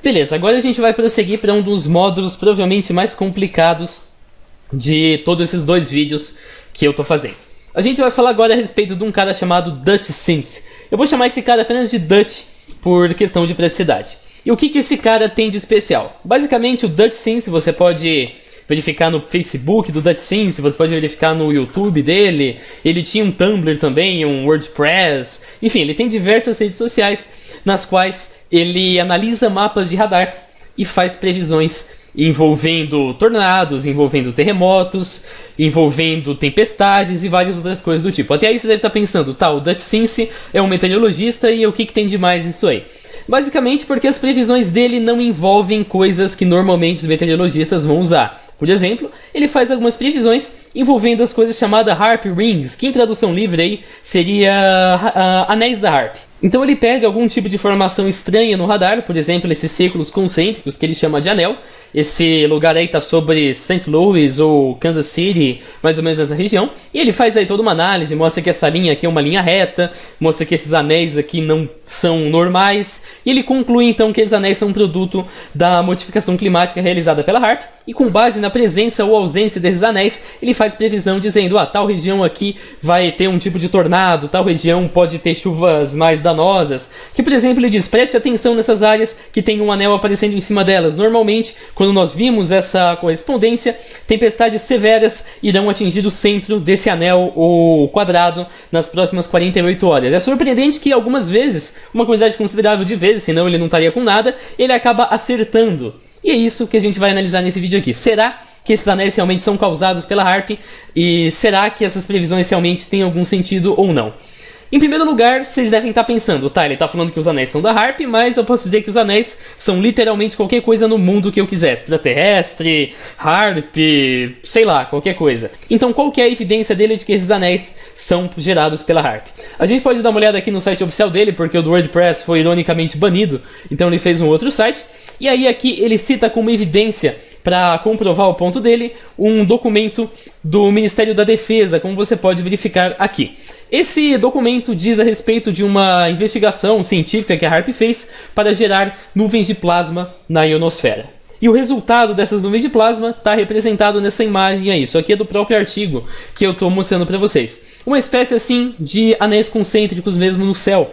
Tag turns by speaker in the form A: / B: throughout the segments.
A: Beleza, agora a gente vai prosseguir para um dos módulos provavelmente mais complicados de todos esses dois vídeos que eu tô fazendo. A gente vai falar agora a respeito de um cara chamado Dutch Synth. Eu vou chamar esse cara apenas de Dutch por questão de praticidade. E o que esse cara tem de especial? Basicamente o Dutch Synth você pode verificar no Facebook do Dutch Synth, você pode verificar no YouTube dele, ele tinha um Tumblr também, um WordPress, enfim, ele tem diversas redes sociais nas quais ele analisa mapas de radar e faz previsões envolvendo tornados, envolvendo terremotos, envolvendo tempestades e várias outras coisas do tipo. Até aí você deve estar pensando, tá, o Dutch Synth é um meteorologista e o que tem de mais nisso aí? Basicamente porque as previsões dele não envolvem coisas que normalmente os meteorologistas vão usar. Por exemplo, ele faz algumas previsões envolvendo as coisas chamadas Harp Rings, que em tradução livre aí seria anéis da Harp. Então ele pega algum tipo de formação estranha no radar, por exemplo, esses círculos concêntricos que ele chama de anel. Esse lugar aí está sobre St. Louis ou Kansas City, mais ou menos nessa região. E ele faz aí toda uma análise, mostra que essa linha aqui é uma linha reta, mostra que esses anéis aqui não são normais. E ele conclui então que esses anéis são um produto da modificação climática realizada pela HAARP. E com base na presença ou ausência desses anéis, ele faz previsão dizendo, tal região aqui vai ter um tipo de tornado, tal região pode ter chuvas mais danosas. Que, por exemplo, ele diz, preste atenção nessas áreas que tem um anel aparecendo em cima delas. Normalmente, quando nós vimos essa correspondência, tempestades severas irão atingir o centro desse anel ou quadrado nas próximas 48 horas. É surpreendente que algumas vezes, uma quantidade considerável de vezes, senão ele não estaria com nada, ele acaba acertando. E é isso que a gente vai analisar nesse vídeo aqui. Será que esses anéis realmente são causados pela HAARP? E será que essas previsões realmente têm algum sentido ou não? Em primeiro lugar, vocês devem estar pensando, tá, ele está falando que os anéis são da HAARP, mas eu posso dizer que os anéis são literalmente qualquer coisa no mundo que eu quiser. Extraterrestre, HAARP, sei lá, qualquer coisa. Então qual que é a evidência dele de que esses anéis são gerados pela HAARP? A gente pode dar uma olhada aqui no site oficial dele, porque o do WordPress foi ironicamente banido, então ele fez um outro site. E aí aqui ele cita como evidência, para comprovar o ponto dele, um documento do Ministério da Defesa, como você pode verificar aqui. Esse documento diz a respeito de uma investigação científica que a HAARP fez para gerar nuvens de plasma na ionosfera. E o resultado dessas nuvens de plasma está representado nessa imagem aí. Isso aqui é do próprio artigo que eu estou mostrando para vocês. Uma espécie assim de anéis concêntricos mesmo no céu.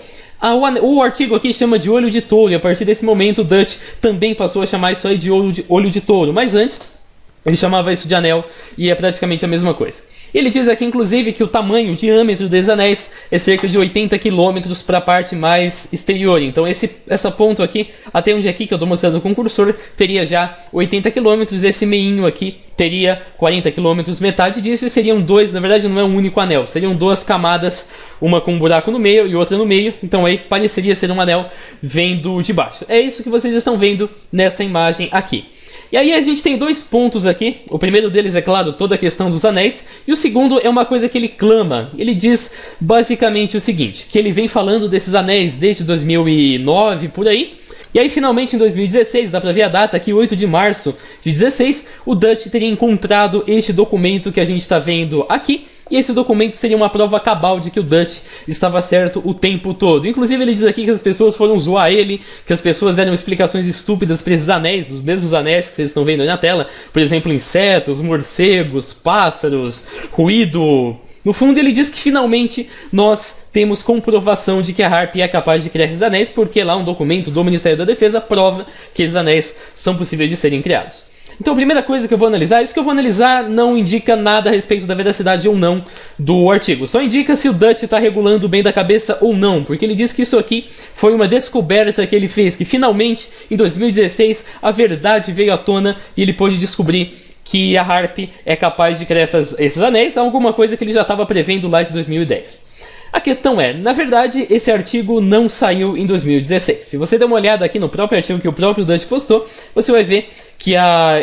A: O artigo aqui chama de olho de touro, e a partir desse momento o Dutch também passou a chamar isso aí de olho de touro, mas antes ele chamava isso de anel e é praticamente a mesma coisa. Ele diz aqui inclusive que o tamanho, o diâmetro desses anéis é cerca de 80 km para a parte mais exterior, então essa ponto aqui, até onde aqui que eu estou mostrando com o cursor, teria já 80 km, esse meinho aqui teria 40 km, metade disso, e seriam dois, na verdade não é um único anel, seriam duas camadas, uma com um buraco no meio e outra no meio, então aí pareceria ser um anel vendo de baixo. É isso que vocês estão vendo nessa imagem aqui. E aí a gente tem dois pontos aqui, o primeiro deles é claro, toda a questão dos anéis, e o segundo é uma coisa que ele clama, ele diz basicamente o seguinte, que ele vem falando desses anéis desde 2009, por aí, e aí finalmente em 2016, dá pra ver a data aqui, 8 de março de 16, o Dutch teria encontrado este documento que a gente está vendo aqui, e esse documento seria uma prova cabal de que o Dutch estava certo o tempo todo. Inclusive ele diz aqui que as pessoas foram zoar ele, que as pessoas deram explicações estúpidas para esses anéis, os mesmos anéis que vocês estão vendo aí na tela. Por exemplo, insetos, morcegos, pássaros, ruído. No fundo ele diz que finalmente nós temos comprovação de que a HAARP é capaz de criar esses anéis, porque lá um documento do Ministério da Defesa prova que esses anéis são possíveis de serem criados. Então a primeira coisa que eu vou analisar, isso que eu vou analisar não indica nada a respeito da veracidade ou não do artigo. Só indica se o Dutch está regulando bem da cabeça ou não, porque ele diz que isso aqui foi uma descoberta que ele fez, que finalmente em 2016 a verdade veio à tona e ele pôde descobrir que a HAARP é capaz de criar esses anéis, alguma coisa que ele já estava prevendo lá de 2010. A questão é, na verdade, esse artigo não saiu em 2016. Se você der uma olhada aqui no próprio artigo que o próprio Dutch postou, você vai ver que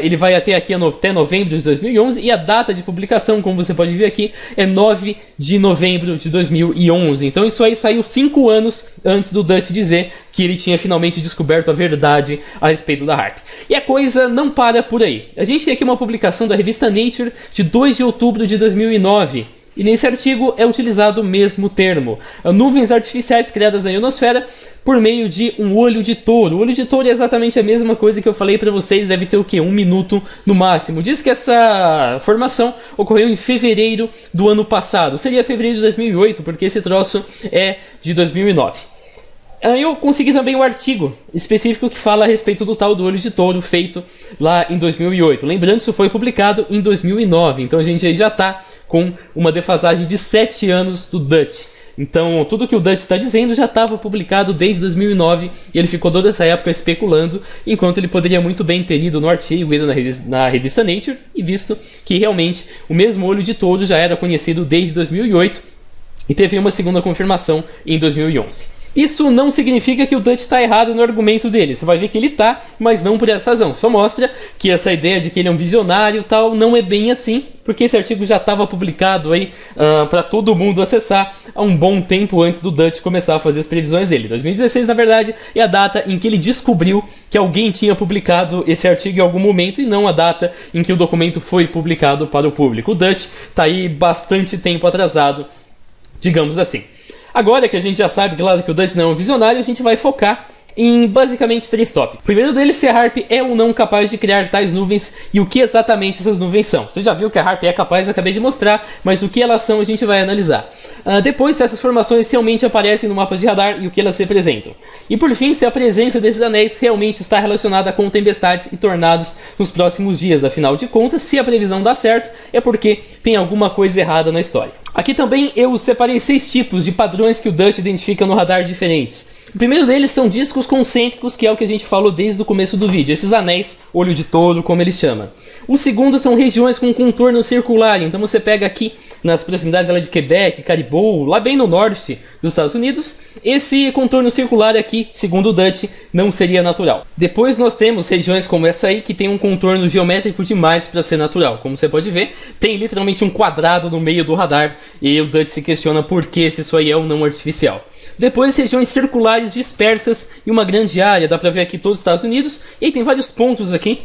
A: ele vai até aqui até novembro de 2011 e a data de publicação, como você pode ver aqui, é 9 de novembro de 2011. Então isso aí saiu 5 anos antes do Dutch dizer que ele tinha finalmente descoberto a verdade a respeito da HAARP. E a coisa não para por aí. A gente tem aqui uma publicação da revista Nature de 2 de outubro de 2009. E nesse artigo é utilizado o mesmo termo, nuvens artificiais criadas na ionosfera por meio de um olho de touro. O olho de touro é exatamente a mesma coisa que eu falei para vocês, deve ter o quê? 1 minuto no máximo. Diz que essa formação ocorreu em fevereiro do ano passado. Seria fevereiro de 2008, porque esse troço é de 2009. Eu consegui também um artigo específico que fala a respeito do tal do olho de touro feito lá em 2008. Lembrando que isso foi publicado em 2009, então a gente aí já está com uma defasagem de 7 anos do Dutch. Então tudo que o Dutch está dizendo já estava publicado desde 2009 e ele ficou toda essa época especulando, enquanto ele poderia muito bem ter ido no artigo, ido na revista Nature e visto que realmente o mesmo olho de touro já era conhecido desde 2008 e teve uma segunda confirmação em 2011. Isso não significa que o Dutch está errado no argumento dele. Você vai ver que ele tá, mas não por essa razão. Só mostra que essa ideia de que ele é um visionário e tal não é bem assim, porque esse artigo já estava publicado aí para todo mundo acessar há um bom tempo antes do Dutch começar a fazer as previsões dele. 2016, na verdade, é a data em que ele descobriu que alguém tinha publicado esse artigo em algum momento e não a data em que o documento foi publicado para o público. O Dutch está aí bastante tempo atrasado, digamos assim. Agora que a gente já sabe, claro, que o Dutch não é um visionário, a gente vai focar em basicamente 3 tópicos. O primeiro deles, se a HAARP é ou não capaz de criar tais nuvens e o que exatamente essas nuvens são. Você já viu que a HAARP é capaz, acabei de mostrar, mas o que elas são a gente vai analisar. Depois, se essas formações realmente aparecem no mapa de radar e o que elas representam. E por fim, se a presença desses anéis realmente está relacionada com tempestades e tornados nos próximos dias. Afinal de contas, se a previsão dá certo, é porque tem alguma coisa errada na história. Aqui também eu separei 6 tipos de padrões que o Dutch identifica no radar diferentes. O primeiro deles são discos concêntricos, que é o que a gente falou desde o começo do vídeo, esses anéis, olho de touro, como ele chama. O segundo são regiões com contorno circular, então você pega aqui nas proximidades de Quebec, Caribou, lá bem no norte dos Estados Unidos, esse contorno circular aqui, segundo o Dutch, não seria natural. Depois nós temos regiões como essa aí, que tem um contorno geométrico demais para ser natural. Como você pode ver, tem literalmente um quadrado no meio do radar, e o Dutch se questiona por que se isso aí é ou não artificial. Depois, regiões circulares dispersas em uma grande área, dá pra ver aqui todos os Estados Unidos, e aí tem vários pontos aqui,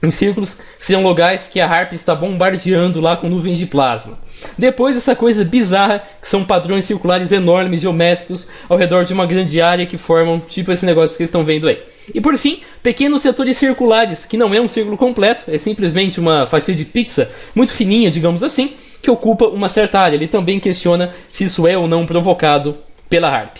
A: em círculos, que seriam lugares que a HAARP está bombardeando lá com nuvens de plasma. Depois, essa coisa bizarra, que são padrões circulares enormes, geométricos, ao redor de uma grande área que formam tipo esse negócio que vocês estão vendo aí. E por fim, pequenos setores circulares, que não é um círculo completo, é simplesmente uma fatia de pizza muito fininha, digamos assim, que ocupa uma certa área. Ele também questiona se isso é ou não provocado pela HAARP.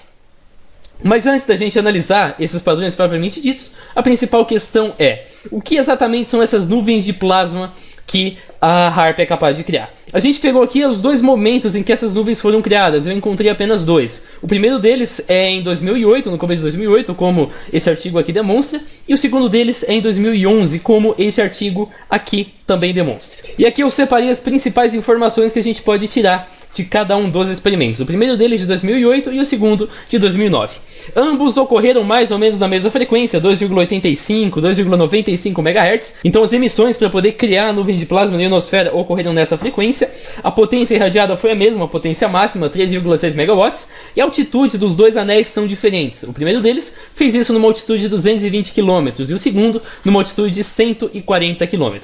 A: Mas antes da gente analisar esses padrões propriamente ditos, a principal questão é: o que exatamente são essas nuvens de plasma que a HAARP é capaz de criar? A gente pegou aqui os 2 momentos em que essas nuvens foram criadas, eu encontrei apenas 2. O primeiro deles é em 2008, no começo de 2008, como esse artigo aqui demonstra, e o segundo deles é em 2011, como esse artigo aqui também demonstra. E aqui eu separei as principais informações que a gente pode tirar de cada um dos experimentos. O primeiro deles de 2008 e o segundo de 2009. Ambos ocorreram mais ou menos na mesma frequência, 2,85, 2,95 MHz. Então as emissões para poder criar a nuvem de plasma na ionosfera ocorreram nessa frequência. A potência irradiada foi a mesma, a potência máxima, 3,6 MW. E a altitude dos 2 anéis são diferentes. O primeiro deles fez isso numa altitude de 220 km e o segundo numa altitude de 140 km.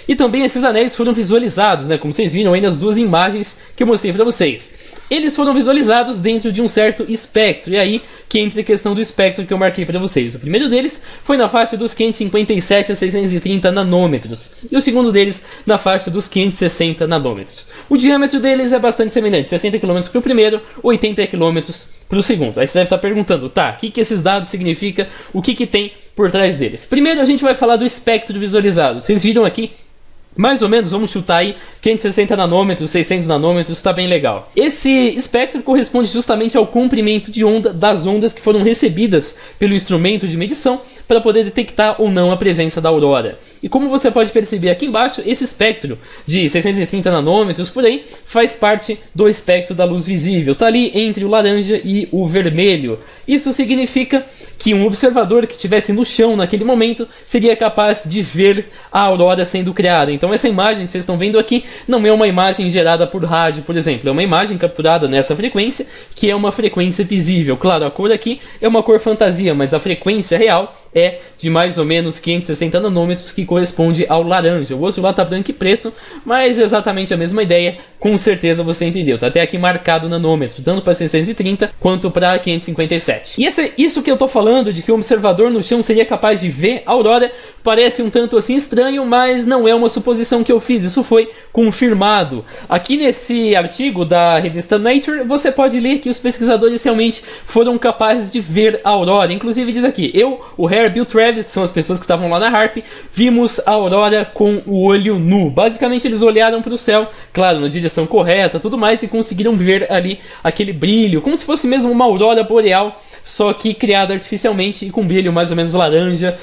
A: E também esses anéis foram visualizados, como vocês viram aí nas 2 imagens que eu mostrei para vocês. Eles foram visualizados dentro de um certo espectro, e aí que entra a questão do espectro que eu marquei para vocês. O primeiro deles foi na faixa dos 557 a 630 nanômetros, e o segundo deles na faixa dos 560 nanômetros. O diâmetro deles é bastante semelhante, 60 km para o primeiro, 80 km para o segundo. Aí você deve estar perguntando, tá, o que esses dados significam, o que tem por trás deles? Primeiro a gente vai falar do espectro visualizado. Vocês viram aqui? Mais ou menos, vamos chutar aí, 560 nanômetros, 600 nanômetros, tá bem legal. Esse espectro corresponde justamente ao comprimento de onda das ondas que foram recebidas pelo instrumento de medição para poder detectar ou não a presença da aurora. E como você pode perceber aqui embaixo, esse espectro de 630 nanômetros por aí faz parte do espectro da luz visível, tá ali entre o laranja e o vermelho. Isso significa que um observador que estivesse no chão naquele momento seria capaz de ver a aurora sendo criada. Então essa imagem que vocês estão vendo aqui não é uma imagem gerada por rádio, por exemplo. É uma imagem capturada nessa frequência, que é uma frequência visível. Claro, a cor aqui é uma cor fantasia, mas a frequência real é de mais ou menos 560 nanômetros, que corresponde ao laranja. O outro lá tá branco e preto, mas exatamente a mesma ideia, com certeza você entendeu. Tá até aqui marcado nanômetro, tanto para 630 quanto para 557. E isso que eu tô falando, de que o observador no chão seria capaz de ver a aurora, parece um tanto assim estranho, mas não é uma suposição que eu fiz, isso foi confirmado. Aqui nesse artigo da revista Nature, você pode ler que os pesquisadores realmente foram capazes de ver a aurora. Inclusive diz aqui, o Herbie e o Travis, que são as pessoas que estavam lá na HAARP, vimos a aurora com o olho nu. Basicamente eles olharam para o céu, claro, na direção correta, tudo mais, e conseguiram ver ali aquele brilho, como se fosse mesmo uma aurora boreal, só que criada artificialmente e com brilho mais ou menos laranja,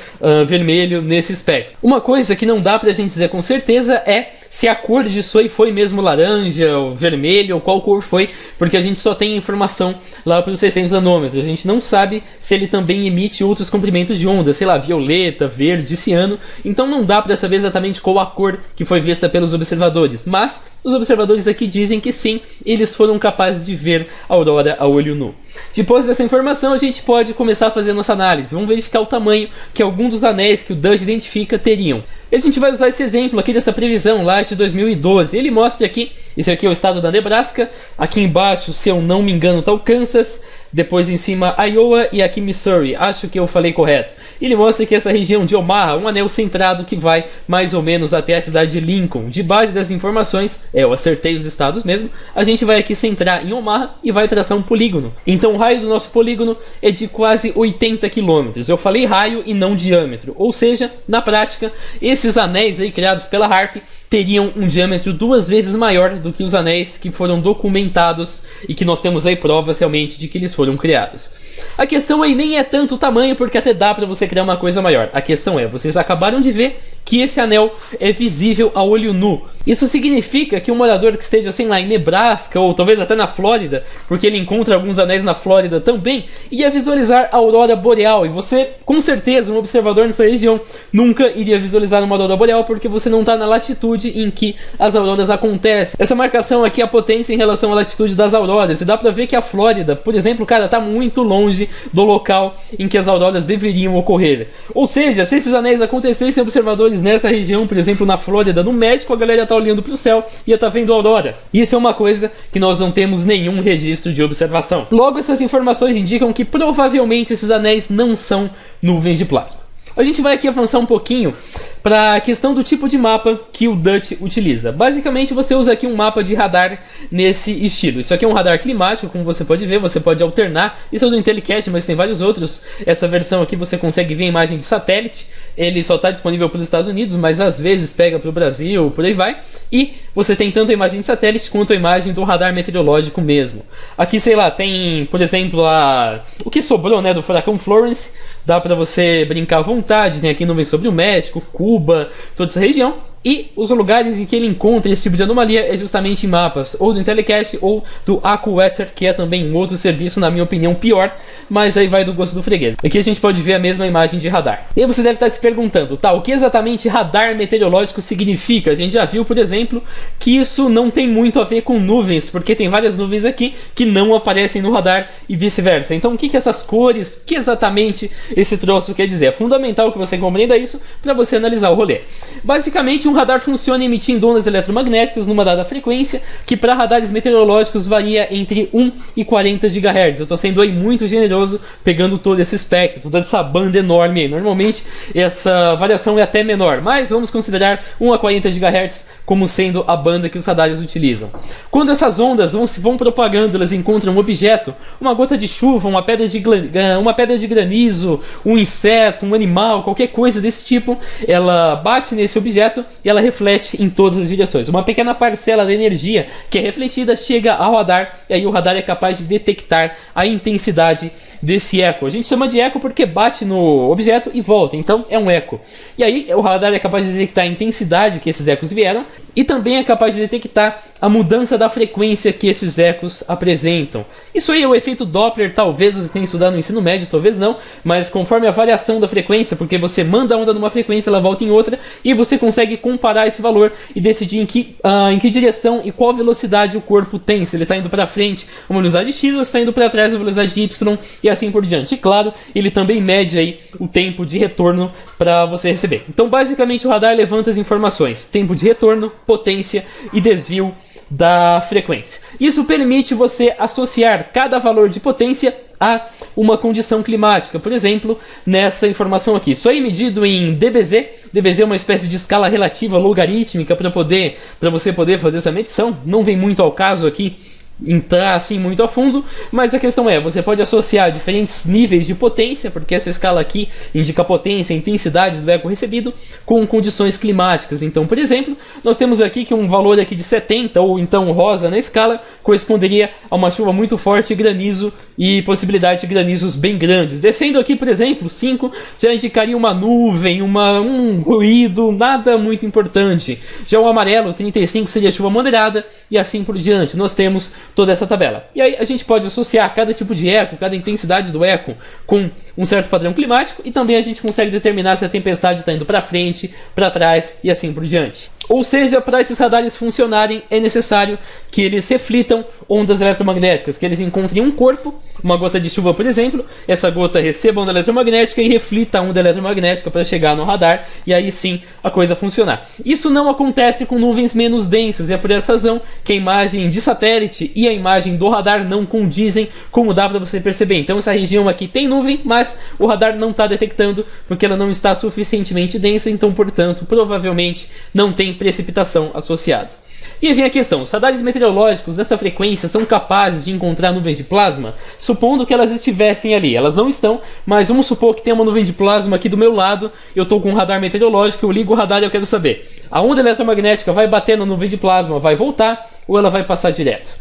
A: vermelho nesse espectro. Uma coisa que não dá pra gente dizer com certeza é se a cor disso aí foi mesmo laranja, ou vermelho, ou qual cor foi, porque a gente só tem informação lá para os 600 nanômetros. A gente não sabe se ele também emite outros comprimentos de onda, sei lá, violeta, verde, ciano. Então não dá para saber exatamente qual a cor que foi vista pelos observadores. Mas os observadores aqui dizem que sim, eles foram capazes de ver a aurora a olho nu. Depois dessa informação, a gente pode começar a fazer nossa análise. Vamos verificar o tamanho que alguns dos anéis que o Dudge identifica teriam. E a gente vai usar esse exemplo aqui dessa previsão lá de 2012. Ele mostra aqui, esse aqui é o estado da Nebraska, aqui embaixo, se eu não me engano, está o Kansas, depois em cima Iowa e aqui Missouri, acho que eu falei correto. Ele mostra que essa região de Omaha, um anel centrado que vai mais ou menos até a cidade de Lincoln. De base das informações, eu acertei os estados mesmo, a gente vai aqui centrar em Omaha e vai traçar um polígono. Então o raio do nosso polígono é de quase 80 km. Eu falei raio e não diâmetro, ou seja, na prática, esses anéis aí criados pela HAARP teriam um diâmetro 2 vezes maior do que os anéis que foram documentados e que nós temos aí provas realmente de que eles foram criados. A questão aí nem é tanto o tamanho, porque até dá para você criar uma coisa maior. A questão é, vocês acabaram de ver que esse anel é visível a olho nu. Isso significa que um morador que esteja, sei lá, em Nebraska ou talvez até na Flórida, porque ele encontra alguns anéis na Flórida também, ia visualizar a aurora boreal. E você, com certeza, um observador nessa região nunca iria visualizar uma aurora boreal, porque você não está na latitude em que as auroras acontecem. Essa marcação aqui é a potência em relação à latitude das auroras, e dá pra ver que a Flórida, por exemplo, cara, tá muito longe do local em que as auroras deveriam ocorrer. Ou seja, se esses anéis acontecessem, observadores nessa região, por exemplo, na Flórida, no México, a galera tá olhando pro céu e ia tá vendo a aurora. Isso é uma coisa que nós não temos nenhum registro de observação. Logo, essas informações indicam que provavelmente esses anéis não são nuvens de plasma. A gente vai aqui avançar um pouquinho para a questão do tipo de mapa que o Dutch utiliza. Basicamente você usa aqui um mapa de radar nesse estilo. Isso aqui é um radar climático, como você pode ver, você pode alternar. Isso é do IntelliCat, mas tem vários outros. Essa versão aqui você consegue ver a imagem de satélite. Ele só está disponível para os Estados Unidos, mas às vezes pega para o Brasil, por aí vai. E você tem tanto a imagem de satélite quanto a imagem do radar meteorológico mesmo. Aqui, sei lá, tem, por exemplo, o que sobrou, né, do furacão Florence. Dá para você brincar à vontade. Tem aqui nuvens sobre o México, Cuba, toda essa região. E os lugares em que ele encontra esse tipo de anomalia é justamente em mapas, ou do IntelliCat ou do AccuWeather, que é também um outro serviço, na minha opinião, pior, mas aí vai do gosto do freguês. Aqui a gente pode ver a mesma imagem de radar. E aí você deve estar se perguntando, tá, o que exatamente radar meteorológico significa? A gente já viu, por exemplo, que isso não tem muito a ver com nuvens, porque tem várias nuvens aqui que não aparecem no radar e vice-versa. Então o que essas cores, o que exatamente esse troço quer dizer? É fundamental que você compreenda isso para você analisar o rolê. Basicamente, um radar funciona emitindo ondas eletromagnéticas numa dada frequência, que para radares meteorológicos varia entre 1 e 40 GHz. Eu estou sendo aí muito generoso, pegando todo esse espectro, toda essa banda enorme aí. Normalmente essa variação é até menor, mas vamos considerar 1 a 40 GHz como sendo a banda que os radares utilizam. Quando essas ondas vão propagando, elas encontram um objeto, uma gota de chuva, uma pedra de granizo, um inseto, um animal, qualquer coisa desse tipo, ela bate nesse objeto e ela reflete em todas as direções. Uma pequena parcela da energia que é refletida chega ao radar, e aí o radar é capaz de detectar a intensidade desse eco. A gente chama de eco porque bate no objeto e volta, então é um eco. E aí o radar é capaz de detectar a intensidade que esses ecos vieram, e também é capaz de detectar a mudança da frequência que esses ecos apresentam. Isso aí é o efeito Doppler, talvez você tenha estudado no ensino médio, talvez não, mas conforme a variação da frequência, porque você manda a onda numa frequência, ela volta em outra, e você consegue comparar esse valor e decidir em que direção e qual velocidade o corpo tem, se ele está indo para frente a uma velocidade x ou se está indo para trás a uma velocidade y e assim por diante. E claro, ele também mede aí o tempo de retorno para você receber. Então basicamente o radar levanta as informações, tempo de retorno, potência e desvio da frequência. Isso permite você associar cada valor de potência a uma condição climática. Por exemplo, nessa informação aqui, isso aí medido em dBz. dBz é uma espécie de escala relativa logarítmica para você poder fazer essa medição. Não vem muito ao caso aqui entrar assim muito a fundo, mas a questão é, você pode associar diferentes níveis de potência, porque essa escala aqui indica a potência, a intensidade do eco recebido, com condições climáticas. Então, por exemplo, nós temos aqui que um valor aqui de 70, ou então rosa na escala, corresponderia a uma chuva muito forte, granizo e possibilidade de granizos bem grandes. Descendo aqui, por exemplo, 5, já indicaria uma nuvem, um ruído, nada muito importante. Já o amarelo, 35, seria chuva moderada, e assim por diante. Nós temos toda essa tabela. E aí a gente pode associar cada tipo de eco, cada intensidade do eco com um certo padrão climático, e também a gente consegue determinar se a tempestade está indo para frente, para trás e assim por diante. Ou seja, para esses radares funcionarem é necessário que eles reflitam ondas eletromagnéticas, que eles encontrem um corpo, uma gota de chuva por exemplo, essa gota receba onda eletromagnética e reflita a onda eletromagnética para chegar no radar, e aí sim a coisa funcionar. Isso não acontece com nuvens menos densas, e é por essa razão que a imagem de satélite e a imagem do radar não condizem, como dá para você perceber. Então essa região aqui tem nuvem, mas o radar não está detectando porque ela não está suficientemente densa, então portanto provavelmente não tem precipitação associada. E aí vem a questão, os radares meteorológicos dessa frequência são capazes de encontrar nuvens de plasma? Supondo que elas estivessem ali, elas não estão, mas vamos supor que tem uma nuvem de plasma aqui do meu lado, eu estou com um radar meteorológico, eu ligo o radar e eu quero saber, a onda eletromagnética vai bater na nuvem de plasma, vai voltar ou ela vai passar direto?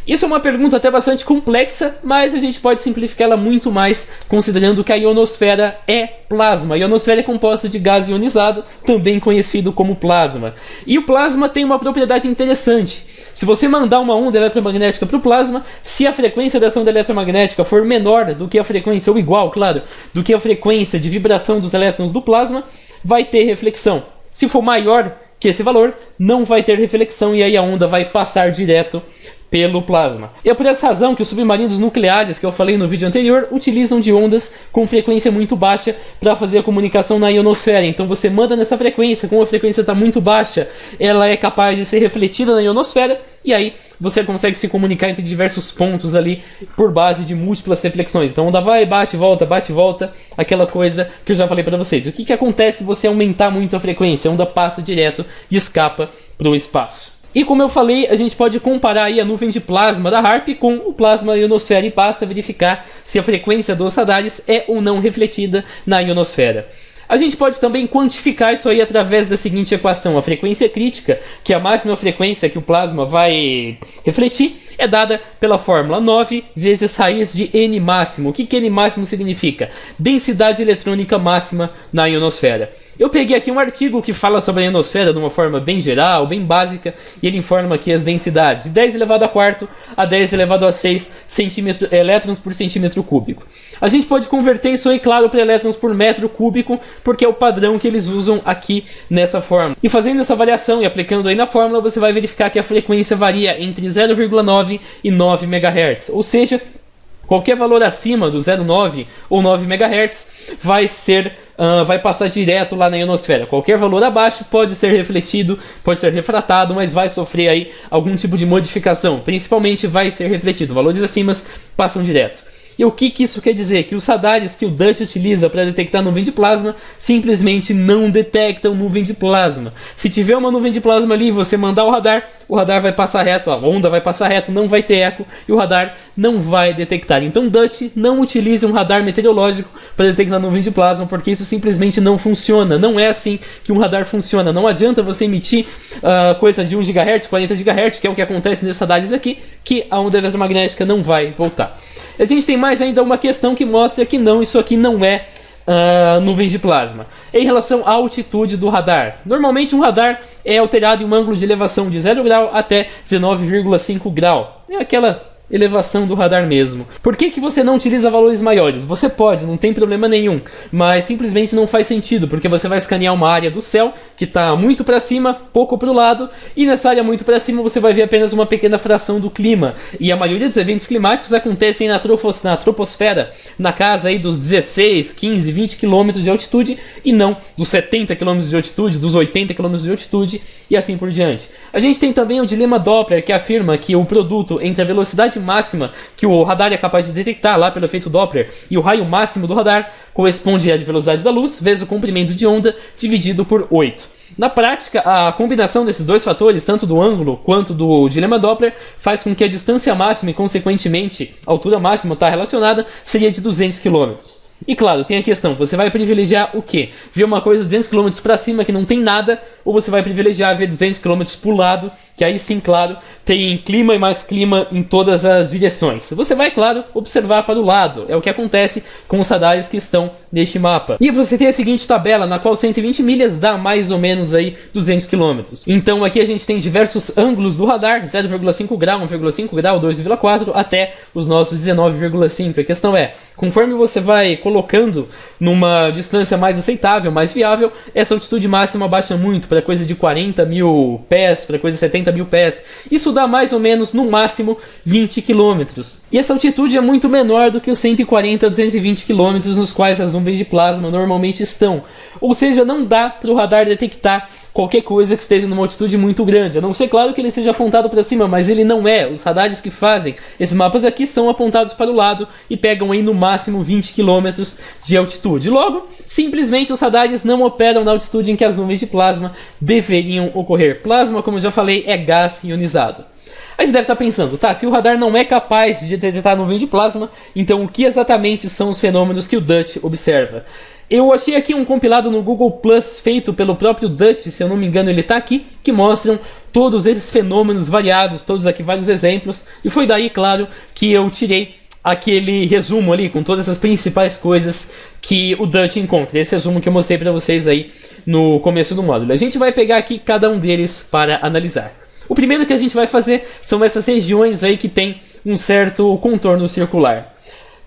A: Isso é uma pergunta até bastante complexa, mas a gente pode simplificar ela muito mais considerando que a ionosfera é plasma. A ionosfera é composta de gás ionizado, também conhecido como plasma. E o plasma tem uma propriedade interessante. Se você mandar uma onda eletromagnética para o plasma, se a frequência dessa onda eletromagnética for menor do que a frequência, ou igual, claro, do que a frequência de vibração dos elétrons do plasma, vai ter reflexão. Se for maior que esse valor, não vai ter reflexão e aí a onda vai passar direto pelo plasma. E é por essa razão que os submarinos nucleares, que eu falei no vídeo anterior, utilizam de ondas com frequência muito baixa para fazer a comunicação na ionosfera. Então você manda nessa frequência, como a frequência está muito baixa, ela é capaz de ser refletida na ionosfera, e aí você consegue se comunicar entre diversos pontos ali por base de múltiplas reflexões. Então a onda vai, bate, volta, aquela coisa que eu já falei para vocês. O que acontece se você aumentar muito a frequência? A onda passa direto e escapa para o espaço. E como eu falei, a gente pode comparar aí a nuvem de plasma da HAARP com o plasma da ionosfera e basta verificar se a frequência dos radares é ou não refletida na ionosfera. A gente pode também quantificar isso aí através da seguinte equação. A frequência crítica, que é a máxima frequência que o plasma vai refletir, é dada pela fórmula 9 vezes raiz de N máximo. O que N máximo significa? Densidade eletrônica máxima na ionosfera. Eu peguei aqui um artigo que fala sobre a ionosfera de uma forma bem geral, bem básica, e ele informa aqui as densidades de 10 elevado a quarto a 10 elevado a 6 elétrons por centímetro cúbico. A gente pode converter isso aí, claro, para elétrons por metro cúbico, porque é o padrão que eles usam aqui nessa fórmula. E fazendo essa variação e aplicando aí na fórmula, você vai verificar que a frequência varia entre 0,9 e 9 MHz, ou seja, qualquer valor acima do 0,9 ou 9 MHz vai passar direto lá na ionosfera. Qualquer valor abaixo pode ser refletido, pode ser refratado, mas vai sofrer aí algum tipo de modificação. Principalmente vai ser refletido. Valores acima passam direto. E o que isso quer dizer? Que os radares que o DUT utiliza para detectar nuvem de plasma simplesmente não detectam nuvem de plasma. Se tiver uma nuvem de plasma ali e você mandar o radar vai passar reto, a onda vai passar reto, não vai ter eco e o radar não vai detectar. Então DUT não utiliza um radar meteorológico para detectar nuvem de plasma, porque isso simplesmente não funciona. Não é assim que um radar funciona. Não adianta você emitir coisa de 1 GHz, 40 GHz, que é o que acontece nesses radares aqui, que a onda eletromagnética não vai voltar. A gente tem mais ainda uma questão que mostra que não, isso aqui não é nuvens de plasma. Em relação à altitude do radar, normalmente um radar é alterado em um ângulo de elevação de 0 grau até 19,5 grau. É aquela elevação do radar mesmo. Por que você não utiliza valores maiores? Você pode, não tem problema nenhum, mas simplesmente não faz sentido, porque você vai escanear uma área do céu que está muito para cima, pouco para o lado, e nessa área muito para cima você vai ver apenas uma pequena fração do clima, e a maioria dos eventos climáticos acontecem na troposfera, na casa aí dos 16, 15, 20 km de altitude, e não dos 70 km de altitude, dos 80 km de altitude, e assim por diante. A gente tem também o dilema Doppler, que afirma que o produto entre a velocidade máxima que o radar é capaz de detectar lá pelo efeito Doppler e o raio máximo do radar corresponde à velocidade da luz vezes o comprimento de onda dividido por 8. Na prática, a combinação desses dois fatores, tanto do ângulo quanto do dilema Doppler, faz com que a distância máxima e, consequentemente, a altura máxima está relacionada seria de 200 km. E claro, tem a questão, você vai privilegiar o quê? Ver uma coisa 200 km para cima que não tem nada, ou você vai privilegiar ver 200 km para o lado, que aí sim, claro, tem clima e mais clima em todas as direções. Você vai, claro, observar para o lado, é o que acontece com os radares que estão neste mapa. E você tem a seguinte tabela, na qual 120 milhas dá mais ou menos aí 200 km. Então aqui a gente tem diversos ângulos do radar, 0,5 grau, 1,5 grau, 2,4, até os nossos 19,5. A questão é, conforme você vai colocando numa distância mais aceitável, mais viável, essa altitude máxima baixa muito, para coisa de 40 mil pés, para coisa de 70 mil pés. Isso dá mais ou menos, no máximo, 20 km. E essa altitude é muito menor do que os 140 a 220 km nos quais as nuvens de plasma normalmente estão. Ou seja, não dá para o radar detectar qualquer coisa que esteja numa altitude muito grande, a não ser, claro, que ele seja apontado para cima, mas ele não é. Os radares que fazem esses mapas aqui são apontados para o lado e pegam aí no máximo 20 km de altitude. Logo, simplesmente os radares não operam na altitude em que as nuvens de plasma deveriam ocorrer. Plasma, como eu já falei, é gás ionizado. Aí você deve estar pensando, tá, se o radar não é capaz de detectar nuvem de plasma, então o que exatamente são os fenômenos que o Dutch observa? Eu achei aqui um compilado no Google Plus feito pelo próprio Dutch, se eu não me engano ele está aqui, que mostram todos esses fenômenos variados, todos aqui vários exemplos, e foi daí, claro, que eu tirei aquele resumo ali com todas as principais coisas que o Dutch encontra. Esse resumo que eu mostrei para vocês aí no começo do módulo. A gente vai pegar aqui cada um deles para analisar. O primeiro que a gente vai fazer são essas regiões aí que tem um certo contorno circular.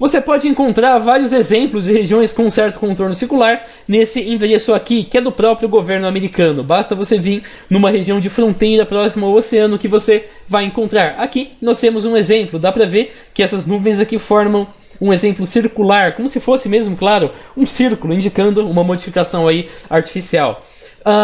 A: Você pode encontrar vários exemplos de regiões com um certo contorno circular nesse endereço aqui, que é do próprio governo americano. Basta você vir numa região de fronteira próxima ao oceano que você vai encontrar. Aqui nós temos um exemplo, dá para ver que essas nuvens aqui formam um exemplo circular, como se fosse mesmo, claro, um círculo, indicando uma modificação aí artificial.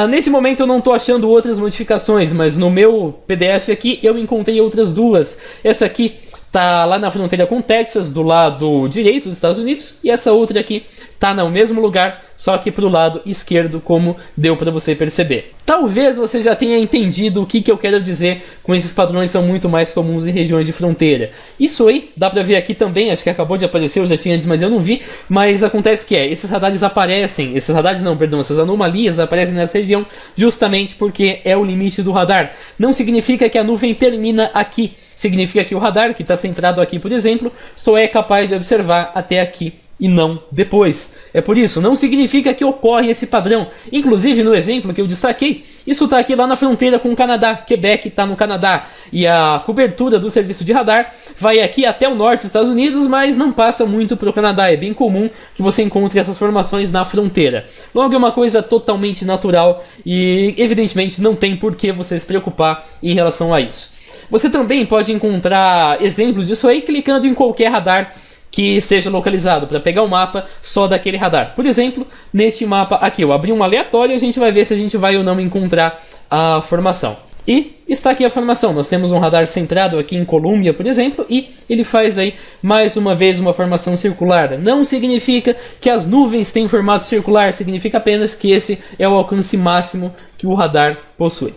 A: Nesse momento eu não estou achando outras modificações, mas no meu PDF aqui eu encontrei outras duas. Essa aqui tá lá na fronteira com o Texas, do lado direito dos Estados Unidos, e essa outra aqui tá no mesmo lugar, só que pro lado esquerdo, como deu para você perceber. Talvez você já tenha entendido o que eu quero dizer com esses padrões são muito mais comuns em regiões de fronteira. Isso aí, dá para ver aqui também, acho que acabou de aparecer, eu já tinha antes, mas eu não vi, mas acontece que esses radares aparecem, essas anomalias aparecem nessa região justamente porque é o limite do radar. Não significa que a nuvem termina aqui, significa que o radar, que está centrado aqui, por exemplo, só é capaz de observar até aqui e não depois. É por isso, não significa que ocorre esse padrão. Inclusive, no exemplo que eu destaquei, isso está aqui lá na fronteira com o Canadá. Quebec está no Canadá. E a cobertura do serviço de radar vai aqui até o norte dos Estados Unidos, mas não passa muito para o Canadá. É bem comum que você encontre essas formações na fronteira. Logo, é uma coisa totalmente natural e, evidentemente, não tem por que você se preocupar em relação a isso. Você também pode encontrar exemplos disso aí clicando em qualquer radar que seja localizado, para pegar um mapa só daquele radar. Por exemplo, neste mapa aqui, eu abri um aleatório e a gente vai ver se a gente vai ou não encontrar a formação. E está aqui a formação. Nós temos um radar centrado aqui em Colômbia, por exemplo, e ele faz aí mais uma vez uma formação circular. Não significa que as nuvens têm formato circular, significa apenas que esse é o alcance máximo que o radar possui.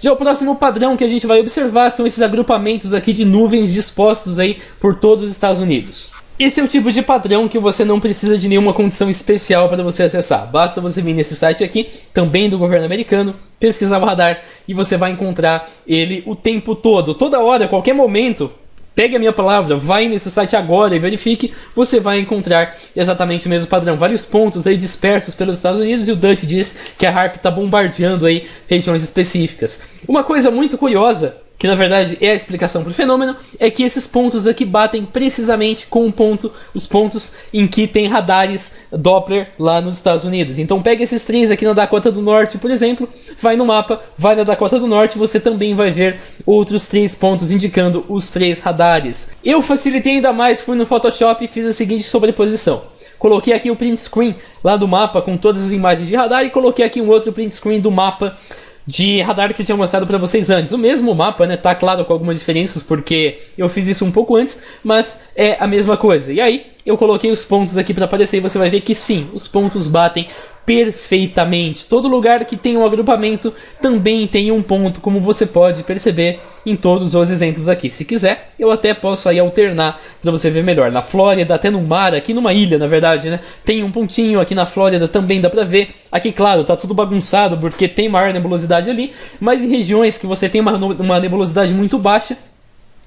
A: Já o próximo padrão que a gente vai observar são esses agrupamentos aqui de nuvens dispostos aí por todos os Estados Unidos. Esse é o tipo de padrão que você não precisa de nenhuma condição especial para você acessar. Basta você vir nesse site aqui, também do governo americano, pesquisar o radar e você vai encontrar ele o tempo todo. Toda hora, a qualquer momento, Pegue a minha palavra, vai nesse site agora e verifique, você vai encontrar exatamente o mesmo padrão. Vários pontos aí dispersos pelos Estados Unidos e o Dutch diz que a HAARP está bombardeando aí regiões específicas. Uma coisa muito curiosa, que na verdade é a explicação para o fenômeno, é que esses pontos aqui batem precisamente com os pontos em que tem radares Doppler lá nos Estados Unidos. Então pega esses 3 aqui na Dakota do Norte, por exemplo, vai no mapa, vai na Dakota do Norte, você também vai ver outros 3 pontos indicando os 3 radares. Eu facilitei ainda mais, fui no Photoshop e fiz a seguinte sobreposição. Coloquei aqui o print screen lá do mapa com todas as imagens de radar e coloquei aqui um outro print screen do mapa de radar que eu tinha mostrado para vocês antes. O mesmo mapa, né? Tá claro com algumas diferenças porque eu fiz isso um pouco antes, mas é a mesma coisa. E aí eu coloquei os pontos aqui para aparecer e você vai ver que sim, os pontos batem perfeitamente. Todo lugar que tem um agrupamento também tem um ponto, como você pode perceber em todos os exemplos aqui. Se quiser, eu até posso aí alternar para você ver melhor. Na Flórida, até no mar, aqui numa ilha, na verdade, né? Tem um pontinho aqui na Flórida, também dá para ver. Aqui, claro, tá tudo bagunçado porque tem maior nebulosidade ali, mas em regiões que você tem uma nebulosidade muito baixa,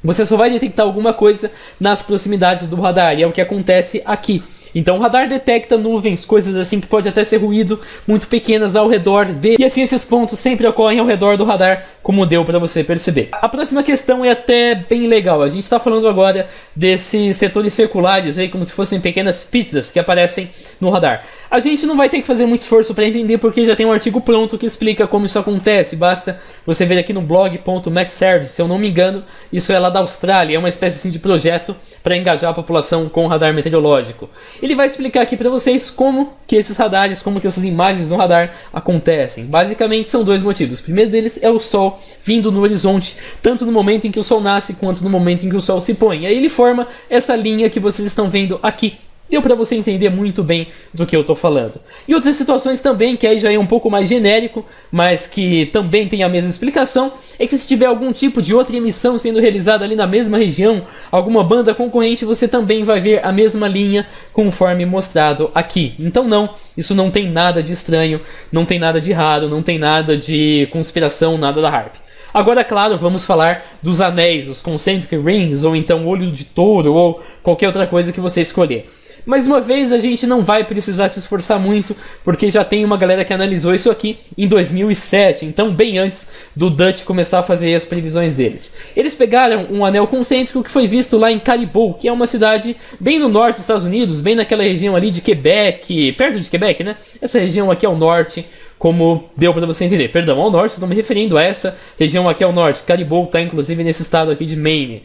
A: você só vai detectar alguma coisa nas proximidades do radar, e é o que acontece aqui. Então o radar detecta nuvens, coisas assim que pode até ser ruído, muito pequenas ao redor dele. E assim esses pontos sempre ocorrem ao redor do radar, como deu para você perceber. A próxima questão é até bem legal. A gente está falando agora desses setores circulares, aí, como se fossem pequenas pizzas que aparecem no radar. A gente não vai ter que fazer muito esforço para entender porque já tem um artigo pronto que explica como isso acontece. Basta você ver aqui no blog.maxservice, se eu não me engano, isso é lá da Austrália, é uma espécie assim, de projeto para engajar a população com o radar meteorológico. Ele vai explicar aqui para vocês como que esses radares, como que essas imagens no radar acontecem. Basicamente são 2 motivos. O primeiro deles é o Sol vindo no horizonte, tanto no momento em que o Sol nasce quanto no momento em que o Sol se põe. E aí ele forma essa linha que vocês estão vendo aqui. Deu para você entender muito bem do que eu estou falando. E outras situações também, que aí já é um pouco mais genérico, mas que também tem a mesma explicação, é que se tiver algum tipo de outra emissão sendo realizada ali na mesma região, alguma banda concorrente, você também vai ver a mesma linha conforme mostrado aqui. Então não, isso não tem nada de estranho, não tem nada de raro, não tem nada de conspiração, nada da HAARP. Agora, claro, vamos falar dos anéis, os concentric rings, ou então olho de touro, ou qualquer outra coisa que você escolher. Mais uma vez, a gente não vai precisar se esforçar muito, porque já tem uma galera que analisou isso aqui em 2007, então bem antes do Dutch começar a fazer as previsões deles. Eles pegaram um anel concêntrico que foi visto lá em Caribou, que é uma cidade bem no norte dos Estados Unidos, bem naquela região ali de Quebec, perto de Quebec, né? Essa região aqui ao norte, como deu para você entender. Perdão, ao norte, estou me referindo a essa região aqui ao norte. Caribou está inclusive nesse estado aqui de Maine.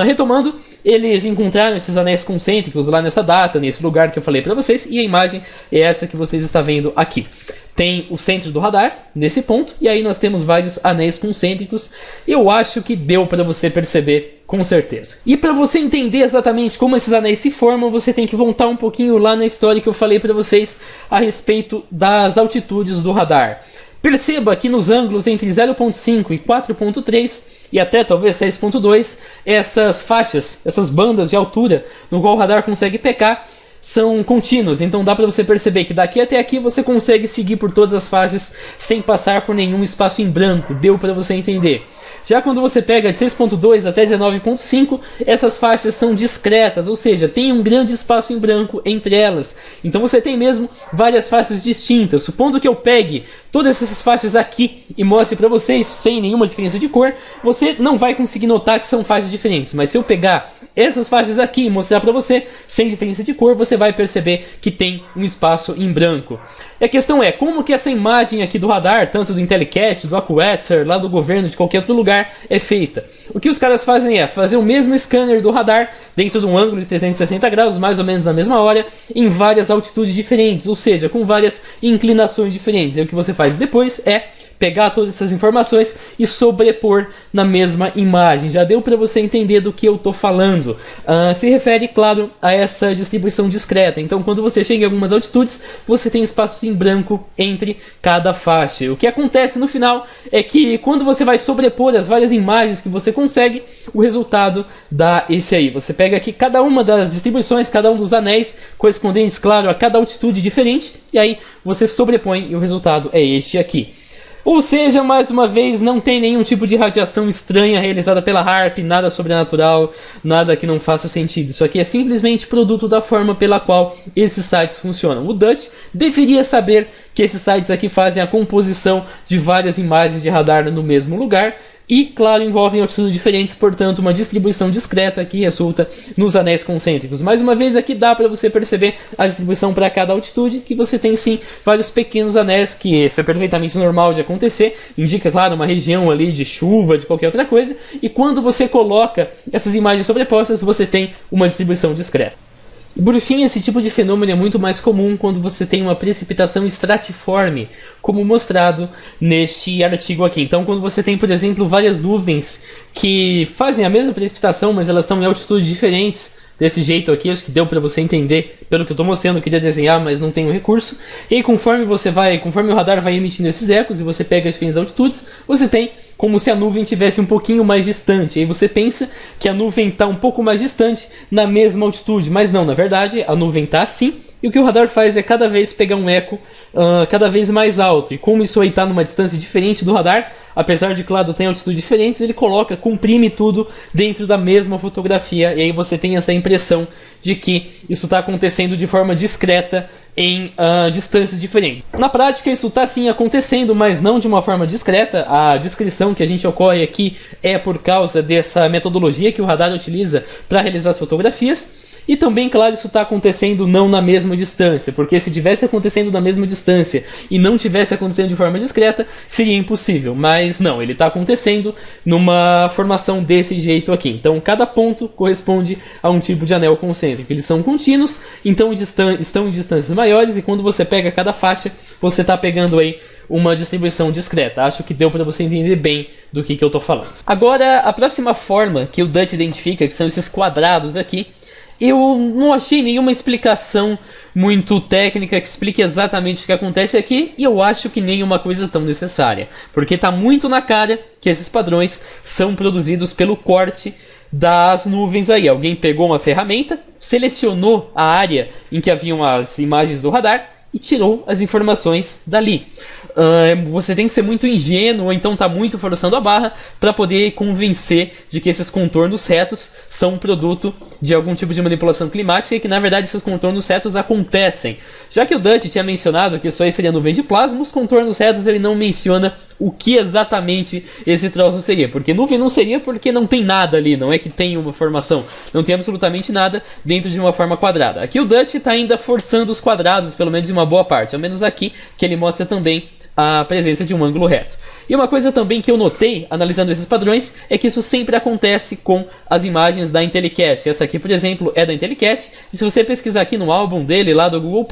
A: Retomando, eles encontraram esses anéis concêntricos lá nessa data, nesse lugar que eu falei para vocês, e a imagem é essa que vocês estão vendo aqui. Tem o centro do radar, nesse ponto, e aí nós temos vários anéis concêntricos. Eu acho que deu para você perceber com certeza. E para você entender exatamente como esses anéis se formam, você tem que voltar um pouquinho lá na história que eu falei para vocês a respeito das altitudes do radar. Perceba que nos ângulos entre 0.5 e 4.3 e até talvez 6.2, essas faixas, essas bandas de altura no qual o radar consegue pecar, são contínuos, então dá para você perceber que daqui até aqui você consegue seguir por todas as faixas sem passar por nenhum espaço em branco, deu para você entender. Já quando você pega de 6.2 até 19.5, essas faixas são discretas, ou seja, tem um grande espaço em branco entre elas, então você tem mesmo várias faixas distintas. Supondo que eu pegue todas essas faixas aqui e mostre para vocês sem nenhuma diferença de cor, você não vai conseguir notar que são faixas diferentes, mas se eu pegar essas faixas aqui e mostrar para você sem diferença de cor, você vai perceber que tem um espaço em branco. E a questão é, como que essa imagem aqui do radar, tanto do Intellicast, do AccuWeather, lá do governo, de qualquer outro lugar, é feita? O que os caras fazem é fazer o mesmo scanner do radar dentro de um ângulo de 360 graus, mais ou menos na mesma hora, em várias altitudes diferentes, ou seja, com várias inclinações diferentes. E o que você faz depois é pegar todas essas informações e sobrepor na mesma imagem. Já deu para você entender do que eu estou falando. Se refere, claro, a essa distribuição discreta. Então, quando você chega em algumas altitudes, você tem espaços em branco entre cada faixa. O que acontece no final é que quando você vai sobrepor as várias imagens que você consegue, o resultado dá esse aí. Você pega aqui cada uma das distribuições, cada um dos anéis correspondentes, claro, a cada altitude diferente, e aí você sobrepõe e o resultado é este aqui. Ou seja, mais uma vez, não tem nenhum tipo de radiação estranha realizada pela HAARP, nada sobrenatural, nada que não faça sentido. Isso aqui é simplesmente produto da forma pela qual esses sites funcionam. O Dutch deveria saber que esses sites aqui fazem a composição de várias imagens de radar no mesmo lugar, e, claro, envolvem altitudes diferentes, portanto, uma distribuição discreta que resulta nos anéis concêntricos. Mais uma vez, aqui dá para você perceber a distribuição para cada altitude, que você tem sim vários pequenos anéis, que isso é perfeitamente normal de acontecer, indica, claro, uma região ali de chuva, de qualquer outra coisa, e quando você coloca essas imagens sobrepostas, você tem uma distribuição discreta. E por fim, esse tipo de fenômeno é muito mais comum quando você tem uma precipitação estratiforme, como mostrado neste artigo aqui. Então, quando você tem, por exemplo, várias nuvens que fazem a mesma precipitação, mas elas estão em altitudes diferentes, desse jeito aqui, acho que deu para você entender pelo que eu estou mostrando. Eu queria desenhar, mas não tenho recurso. E aí, conforme o radar vai emitindo esses ecos e você pega as diferentes altitudes, você tem como se a nuvem estivesse um pouquinho mais distante. Aí você pensa que a nuvem está um pouco mais distante na mesma altitude, mas não, na verdade a nuvem está assim. E o que o radar faz é cada vez pegar um eco cada vez mais alto. E como isso aí está numa distância diferente do radar, apesar de, claro, ter altitudes diferentes, ele comprime tudo dentro da mesma fotografia. E aí você tem essa impressão de que isso está acontecendo de forma discreta em distâncias diferentes. Na prática isso está sim acontecendo, mas não de uma forma discreta. A descrição que a gente ocorre aqui é por causa dessa metodologia que o radar utiliza para realizar as fotografias. E também, claro, isso está acontecendo não na mesma distância, porque se tivesse acontecendo na mesma distância e não tivesse acontecendo de forma discreta, seria impossível. Mas não, ele está acontecendo numa formação desse jeito aqui. Então, cada ponto corresponde a um tipo de anel concêntrico. Eles são contínuos, então estão em distâncias maiores, e quando você pega cada faixa, você está pegando aí uma distribuição discreta. Acho que deu para você entender bem do que eu estou falando. Agora, a próxima forma que o Dutch identifica, que são esses quadrados aqui, eu não achei nenhuma explicação muito técnica que explique exatamente o que acontece aqui, e eu acho que nenhuma coisa tão necessária, porque está muito na cara que esses padrões são produzidos pelo corte das nuvens aí. Alguém pegou uma ferramenta, selecionou a área em que haviam as imagens do radar e tirou as informações dali. Você tem que ser muito ingênuo, ou então tá muito forçando a barra, para poder convencer de que esses contornos retos são um produto de algum tipo de manipulação climática, e que na verdade esses contornos retos acontecem. Já que o Dutch tinha mencionado que isso aí seria nuvem de plasma, os contornos retos ele não menciona o que exatamente esse troço seria, porque nuvem não seria, porque não tem nada ali, não é que tem uma formação, não tem absolutamente nada dentro de uma forma quadrada. Aqui o Dutch está ainda forçando os quadrados, pelo menos em uma boa parte, ao menos aqui, que ele mostra também a presença de um ângulo reto. E uma coisa também que eu notei, analisando esses padrões, é que isso sempre acontece com as imagens da Intellicast. Essa aqui, por exemplo, é da Intellicast, e se você pesquisar aqui no álbum dele, lá do Google+,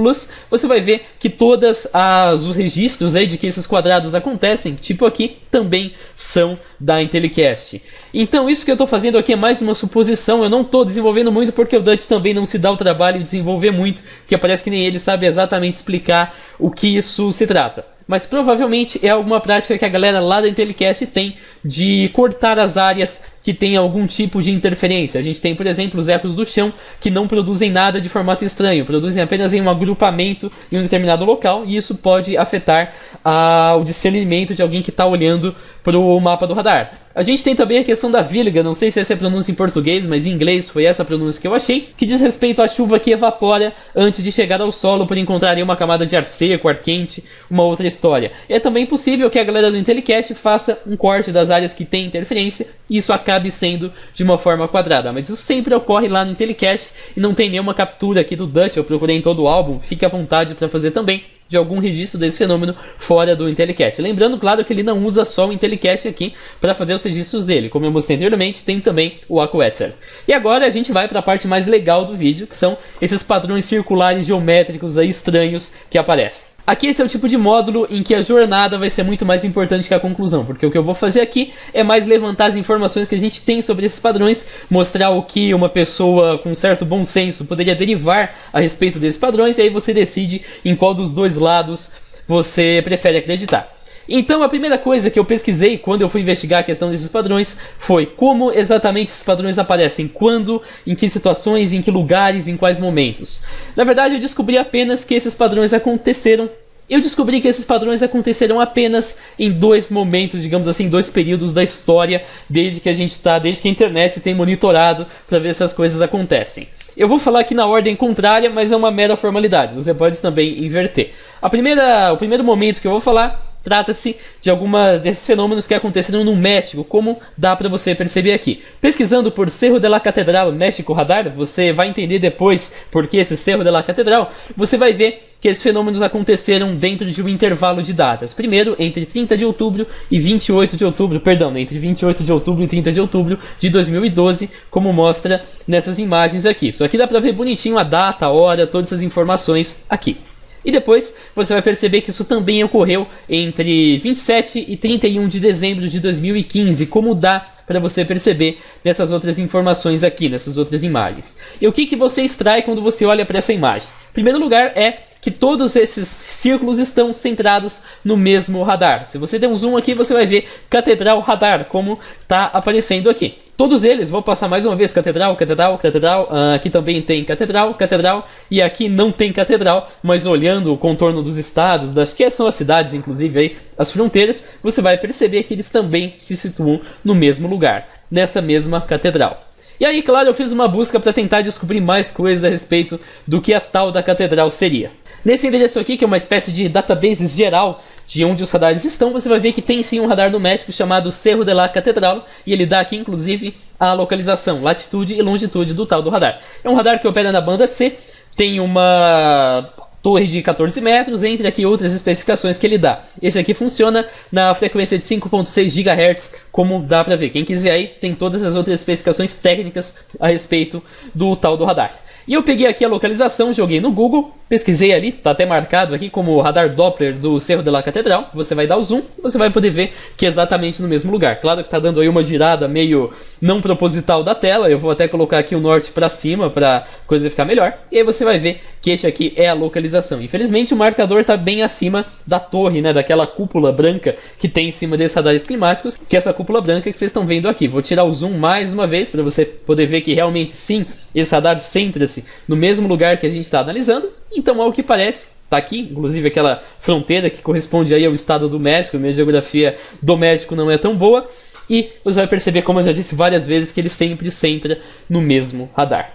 A: você vai ver que todos os registros aí de que esses quadrados acontecem, tipo aqui, também são da Intellicast. Então isso que eu estou fazendo aqui é mais uma suposição, eu não estou desenvolvendo muito, porque o Dutch também não se dá o trabalho de desenvolver muito, porque parece que nem ele sabe exatamente explicar o que isso se trata. Mas provavelmente é alguma prática que a galera lá da Intellicast tem de cortar as áreas que tem algum tipo de interferência. A gente tem, por exemplo, os ecos do chão que não produzem nada de formato estranho, produzem apenas em um agrupamento em um determinado local, e isso pode afetar o discernimento de alguém que está olhando para o mapa do radar. A gente tem também a questão da virga, não sei se essa é a pronúncia em português, mas em inglês foi essa a pronúncia que eu achei, que diz respeito à chuva que evapora antes de chegar ao solo por encontrar uma camada de ar seco, ar quente, uma outra história. E é também possível que a galera do Intellicast faça um corte das áreas que tem interferência e isso acabe sendo de uma forma quadrada, mas isso sempre ocorre lá no Intellicast e não tem nenhuma captura aqui do Dutch. Eu procurei em todo o álbum, fique à vontade para fazer também de algum registro desse fenômeno fora do Intellicast. Lembrando, claro, que ele não usa só o Intellicast aqui para fazer os registros dele. Como eu mostrei anteriormente, tem também o AccuWeather. E agora a gente vai para a parte mais legal do vídeo, que são esses padrões circulares geométricos aí estranhos que aparecem. Aqui esse é o tipo de módulo em que a jornada vai ser muito mais importante que a conclusão, porque o que eu vou fazer aqui é mais levantar as informações que a gente tem sobre esses padrões, mostrar o que uma pessoa com certo bom senso poderia derivar a respeito desses padrões, e aí você decide em qual dos dois lados você prefere acreditar. Então a primeira coisa que eu pesquisei quando eu fui investigar a questão desses padrões foi como exatamente esses padrões aparecem, quando, em que situações, em que lugares, em quais momentos. Na verdade eu descobri apenas que esses padrões aconteceram Eu descobri que esses padrões aconteceram apenas em 2 momentos, digamos assim, 2 períodos da história, desde que a internet tem monitorado para ver se as coisas acontecem. Eu vou falar aqui na ordem contrária, mas é uma mera formalidade, você pode também inverter. O primeiro momento que eu vou falar trata-se de alguns desses fenômenos que aconteceram no México, como dá para você perceber aqui. Pesquisando por Cerro de la Catedral México Radar, você vai entender depois por que esse Cerro de la Catedral, você vai ver que esses fenômenos aconteceram dentro de um intervalo de datas. Primeiro, entre 30 de outubro e 28 de outubro, perdão, entre 28 de outubro e 30 de outubro de 2012, como mostra nessas imagens aqui. Isso aqui dá para ver bonitinho a data, a hora, todas essas informações aqui. E depois você vai perceber que isso também ocorreu entre 27 e 31 de dezembro de 2015, como dá para você perceber nessas outras informações aqui, nessas outras imagens. E o que você extrai quando você olha para essa imagem? Em primeiro lugar é que todos esses círculos estão centrados no mesmo radar. Se você der um zoom aqui, você vai ver Catedral Radar, como está aparecendo aqui. Todos eles, vou passar mais uma vez, catedral, aqui também tem catedral, e aqui não tem catedral, mas olhando o contorno dos estados, que são as cidades, inclusive, aí, as fronteiras, você vai perceber que eles também se situam no mesmo lugar, nessa mesma catedral. E aí, claro, eu fiz uma busca para tentar descobrir mais coisas a respeito do que a tal da catedral seria. Nesse endereço aqui, que é uma espécie de database geral de onde os radares estão, você vai ver que tem sim um radar no México chamado Cerro de la Catedral, e ele dá aqui inclusive a localização, latitude e longitude do tal do radar. É um radar que opera na banda C, tem uma torre de 14 metros, entre aqui outras especificações que ele dá. Esse aqui funciona na frequência de 5.6 GHz, como dá pra ver. Quem quiser aí, tem todas as outras especificações técnicas a respeito do tal do radar. E eu peguei aqui a localização, joguei no Google, pesquisei ali, tá até marcado aqui como o radar Doppler do Cerro de la Catedral. Você vai dar o zoom e você vai poder ver que é exatamente no mesmo lugar. Claro que tá dando aí uma girada meio não proposital da tela, eu vou até colocar aqui o norte para cima para coisa ficar melhor. E aí você vai ver que este aqui é a localização. Infelizmente o marcador tá bem acima da torre, né, daquela cúpula branca que tem em cima desses radares climáticos, que é essa cúpula branca que vocês estão vendo aqui. Vou tirar o zoom mais uma vez para você poder ver que realmente sim, esse radar centra-se no mesmo lugar que a gente está analisando. Então, ao que parece, tá aqui, inclusive aquela fronteira que corresponde aí ao estado do México. Minha geografia do México não é tão boa. E você vai perceber, como eu já disse várias vezes, que ele sempre centra no mesmo radar.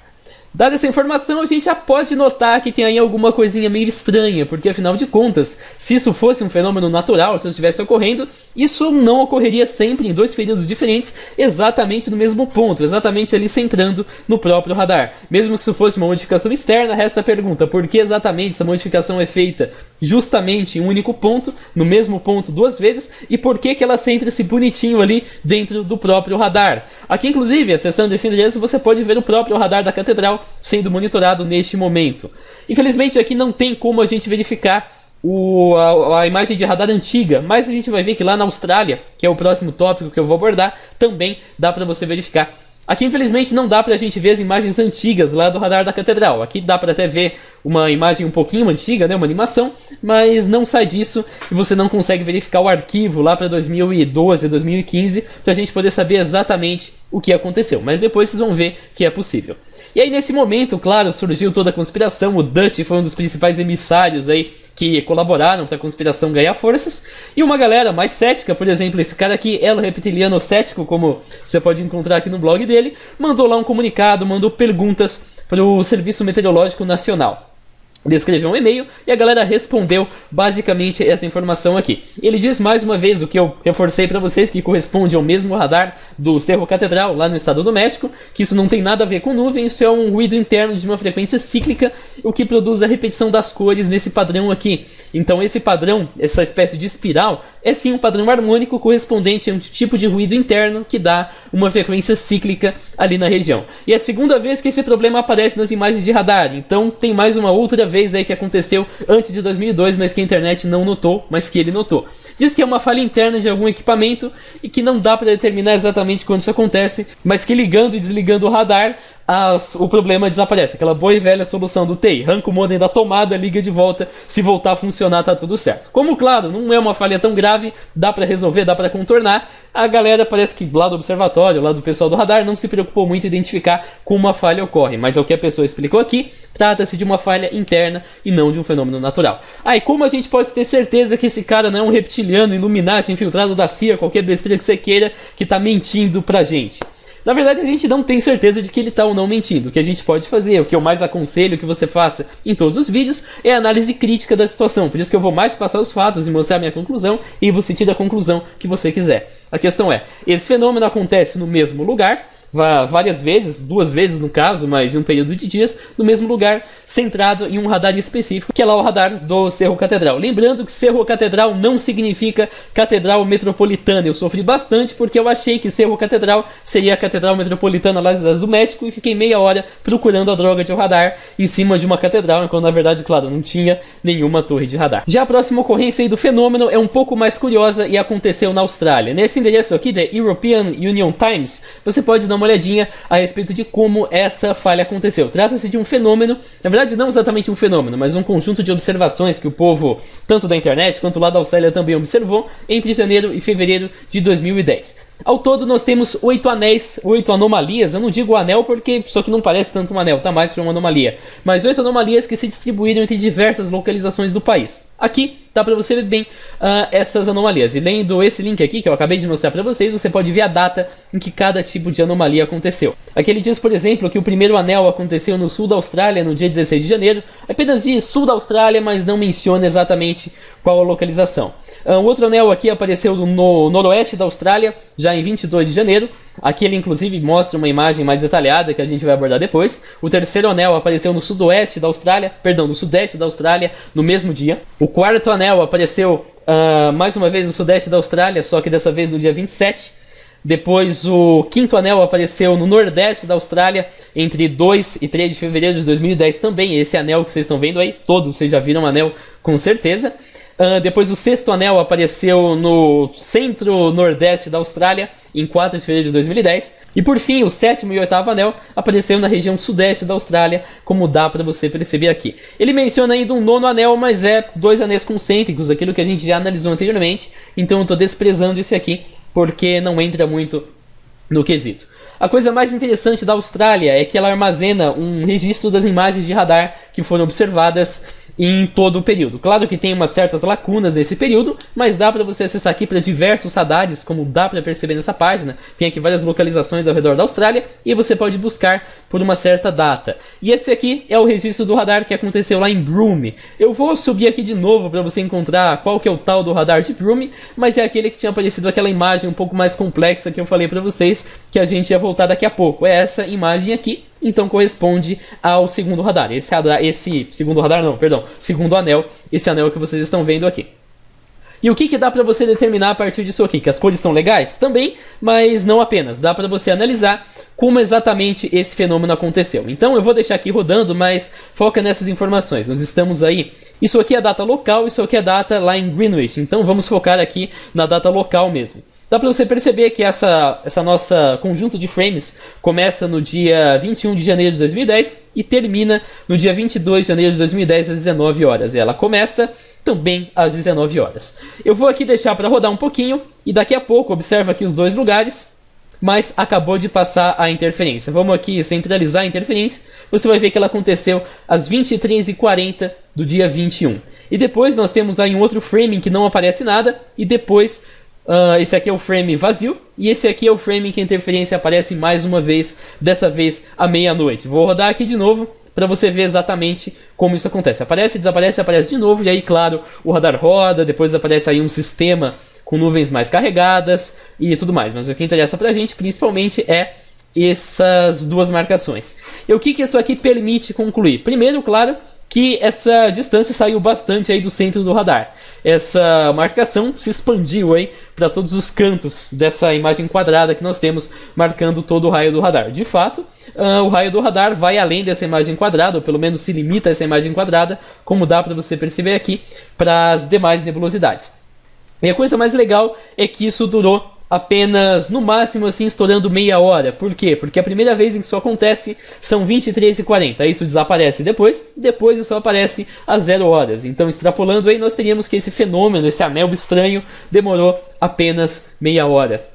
A: Dada essa informação, a gente já pode notar que tem aí alguma coisinha meio estranha, porque afinal de contas, se isso fosse um fenômeno natural, se isso estivesse ocorrendo, isso não ocorreria sempre em 2 períodos diferentes, exatamente no mesmo ponto, exatamente ali centrando no próprio radar. Mesmo que isso fosse uma modificação externa, resta a pergunta, por que exatamente essa modificação é feita justamente em um único ponto, no mesmo ponto 2 vezes, e por que ela centra-se bonitinho ali dentro do próprio radar? Aqui, inclusive, acessando esse endereço, você pode ver o próprio radar da catedral sendo monitorado neste momento. Infelizmente aqui não tem como a gente verificar a imagem de radar antiga, mas a gente vai ver que lá na Austrália, que é o próximo tópico que eu vou abordar, também dá para você verificar. Aqui infelizmente não dá pra gente ver as imagens antigas lá do radar da catedral. Aqui dá pra até ver uma imagem um pouquinho antiga, né, uma animação, mas não sai disso e você não consegue verificar o arquivo lá para 2012, 2015, pra gente poder saber exatamente o que aconteceu. Mas depois vocês vão ver que é possível. E aí nesse momento, claro, surgiu toda a conspiração. O Dutch foi um dos principais emissários aí que colaboraram para a conspiração ganhar forças, e uma galera mais cética, por exemplo, esse cara aqui, El Reptiliano Cético, como você pode encontrar aqui no blog dele, mandou lá um comunicado, mandou perguntas para o Serviço Meteorológico Nacional. Ele escreveu um e-mail e a galera respondeu basicamente essa informação aqui. Ele diz mais uma vez o que eu reforcei para vocês, que corresponde ao mesmo radar do Cerro Catedral, lá no estado do México, que isso não tem nada a ver com nuvem, isso é um ruído interno de uma frequência cíclica, o que produz a repetição das cores nesse padrão aqui. Então esse padrão, essa espécie de espiral, é sim um padrão harmônico correspondente a um tipo de ruído interno que dá uma frequência cíclica ali na região. E é a segunda vez que esse problema aparece nas imagens de radar, então tem mais uma outra vez aí que aconteceu antes de 2002, mas que a internet não notou, mas que ele notou. Diz que é uma falha interna de algum equipamento e que não dá para determinar exatamente quando isso acontece, mas que ligando e desligando o radar o problema desaparece. Aquela boa e velha solução do TI. Arranca o modem da tomada, liga de volta, se voltar a funcionar tá tudo certo. Como, claro, não é uma falha tão grave, dá pra resolver, dá pra contornar, a galera parece que lá do observatório, lá do pessoal do radar, não se preocupou muito em identificar como uma falha ocorre. Mas é o que a pessoa explicou aqui, trata-se de uma falha interna e não de um fenômeno natural. E como a gente pode ter certeza que esse cara não é um reptiliano, Illuminati, infiltrado da CIA, qualquer besteira que você queira, que tá mentindo pra gente? Na verdade, a gente não tem certeza de que ele está ou não mentindo. O que a gente pode fazer, o que eu mais aconselho que você faça em todos os vídeos, é a análise crítica da situação. Por isso que eu vou mais passar os fatos e mostrar a minha conclusão, e você tira a conclusão que você quiser. A questão é, esse fenômeno acontece no mesmo lugar, várias vezes, 2 vezes no caso, mas em um período de dias, no mesmo lugar, centrado em um radar específico, que é lá o radar do Cerro Catedral. Lembrando que Cerro Catedral não significa Catedral Metropolitana. Eu sofri bastante porque eu achei que Cerro Catedral seria a Catedral Metropolitana lá do México e fiquei meia hora procurando a droga de um radar em cima de uma catedral, enquanto na verdade, claro, não tinha nenhuma torre de radar. Já a próxima ocorrência aí do fenômeno é um pouco mais curiosa e aconteceu na Austrália. Nesse endereço aqui, da European Union Times, você pode dar uma olhadinha a respeito de como essa falha aconteceu. Trata-se de um fenômeno, na verdade não exatamente um fenômeno, mas um conjunto de observações que o povo, tanto da internet quanto lá da Austrália, também observou entre janeiro e fevereiro de 2010. Ao todo nós temos 8 anéis, 8 anomalias. Eu não digo anel porque isso aqui não parece tanto um anel, tá mais para uma anomalia. Mas 8 anomalias que se distribuíram entre diversas localizações do país. Aqui dá para você ver bem essas anomalias. E lendo esse link aqui que eu acabei de mostrar para vocês, você pode ver a data em que cada tipo de anomalia aconteceu. Aqui ele diz, por exemplo, que o primeiro anel aconteceu no sul da Austrália no dia 16 de janeiro. Apenas diz sul da Austrália, mas não menciona exatamente qual a localização. O outro anel aqui apareceu no noroeste da Austrália, já em 22 de janeiro. Aqui ele inclusive mostra uma imagem mais detalhada que a gente vai abordar depois. O terceiro anel apareceu no sudoeste da Austrália, perdão, no sudeste da Austrália, no mesmo dia. O quarto anel apareceu mais uma vez no sudeste da Austrália, só que dessa vez no dia 27. Depois o quinto anel apareceu no nordeste da Austrália entre 2 e 3 de fevereiro de 2010 também. Esse anel que vocês estão vendo aí, todos vocês já viram o anel com certeza. Depois o sexto anel apareceu no centro-nordeste da Austrália em 4 de fevereiro de 2010. E por fim, o sétimo e oitavo anel apareceu na região sudeste da Austrália, como dá para você perceber aqui. Ele menciona ainda um nono anel, mas é 2 anéis concêntricos, aquilo que a gente já analisou anteriormente. Então eu estou desprezando esse aqui, porque não entra muito no quesito. A coisa mais interessante da Austrália é que ela armazena um registro das imagens de radar que foram observadas em todo o período. Claro que tem umas certas lacunas nesse período, mas dá para você acessar aqui para diversos radares, como dá para perceber nessa página. Tem aqui várias localizações ao redor da Austrália e você pode buscar por uma certa data. E esse aqui é o registro do radar que aconteceu lá em Broome. Eu vou subir aqui de novo para você encontrar qual que é o tal do radar de Broome, mas é aquele que tinha aparecido aquela imagem um pouco mais complexa que eu falei para vocês, que a gente ia voltar daqui a pouco. É essa imagem aqui. Então corresponde ao segundo radar. Segundo anel, esse anel que vocês estão vendo aqui. E o que dá para você determinar a partir disso aqui? Que as cores são legais? Também, mas não apenas. Dá para você analisar como exatamente esse fenômeno aconteceu. Então eu vou deixar aqui rodando, mas foca nessas informações. Nós estamos aí. Isso aqui é a data local, isso aqui é a data lá em Greenwich. Então vamos focar aqui na data local mesmo. Dá para você perceber que essa nossa conjunto de frames começa no dia 21 de janeiro de 2010 e termina no dia 22 de janeiro de 2010 às 19 horas. Ela começa também às 19 horas. Eu vou aqui deixar para rodar um pouquinho e daqui a pouco observa aqui os dois lugares, mas acabou de passar a interferência. Vamos aqui centralizar a interferência. Você vai ver que ela aconteceu às 23h40 do dia 21. E depois nós temos aí um outro frame que não aparece nada e depois... esse aqui é o frame vazio e esse aqui é o frame em que a interferência aparece mais uma vez, dessa vez à meia-noite. Vou rodar aqui de novo para você ver exatamente como isso acontece. Aparece, desaparece, aparece de novo e aí, claro, o radar roda, depois aparece aí um sistema com nuvens mais carregadas e tudo mais. Mas o que interessa pra gente principalmente é essas duas marcações. E o que isso aqui permite concluir? Primeiro, claro, que essa distância saiu bastante aí do centro do radar. Essa marcação se expandiu aí para todos os cantos dessa imagem quadrada que nós temos marcando todo o raio do radar. De fato, o raio do radar vai além dessa imagem quadrada, ou pelo menos se limita a essa imagem quadrada, como dá para você perceber aqui, para as demais nebulosidades. E a coisa mais legal é que isso durou apenas, no máximo, assim, estourando meia hora. Por quê? Porque a primeira vez em que isso acontece são 23h40. Aí isso desaparece depois isso aparece às 0 horas. Então, extrapolando aí, nós teríamos que esse fenômeno, esse anel estranho, demorou apenas meia hora.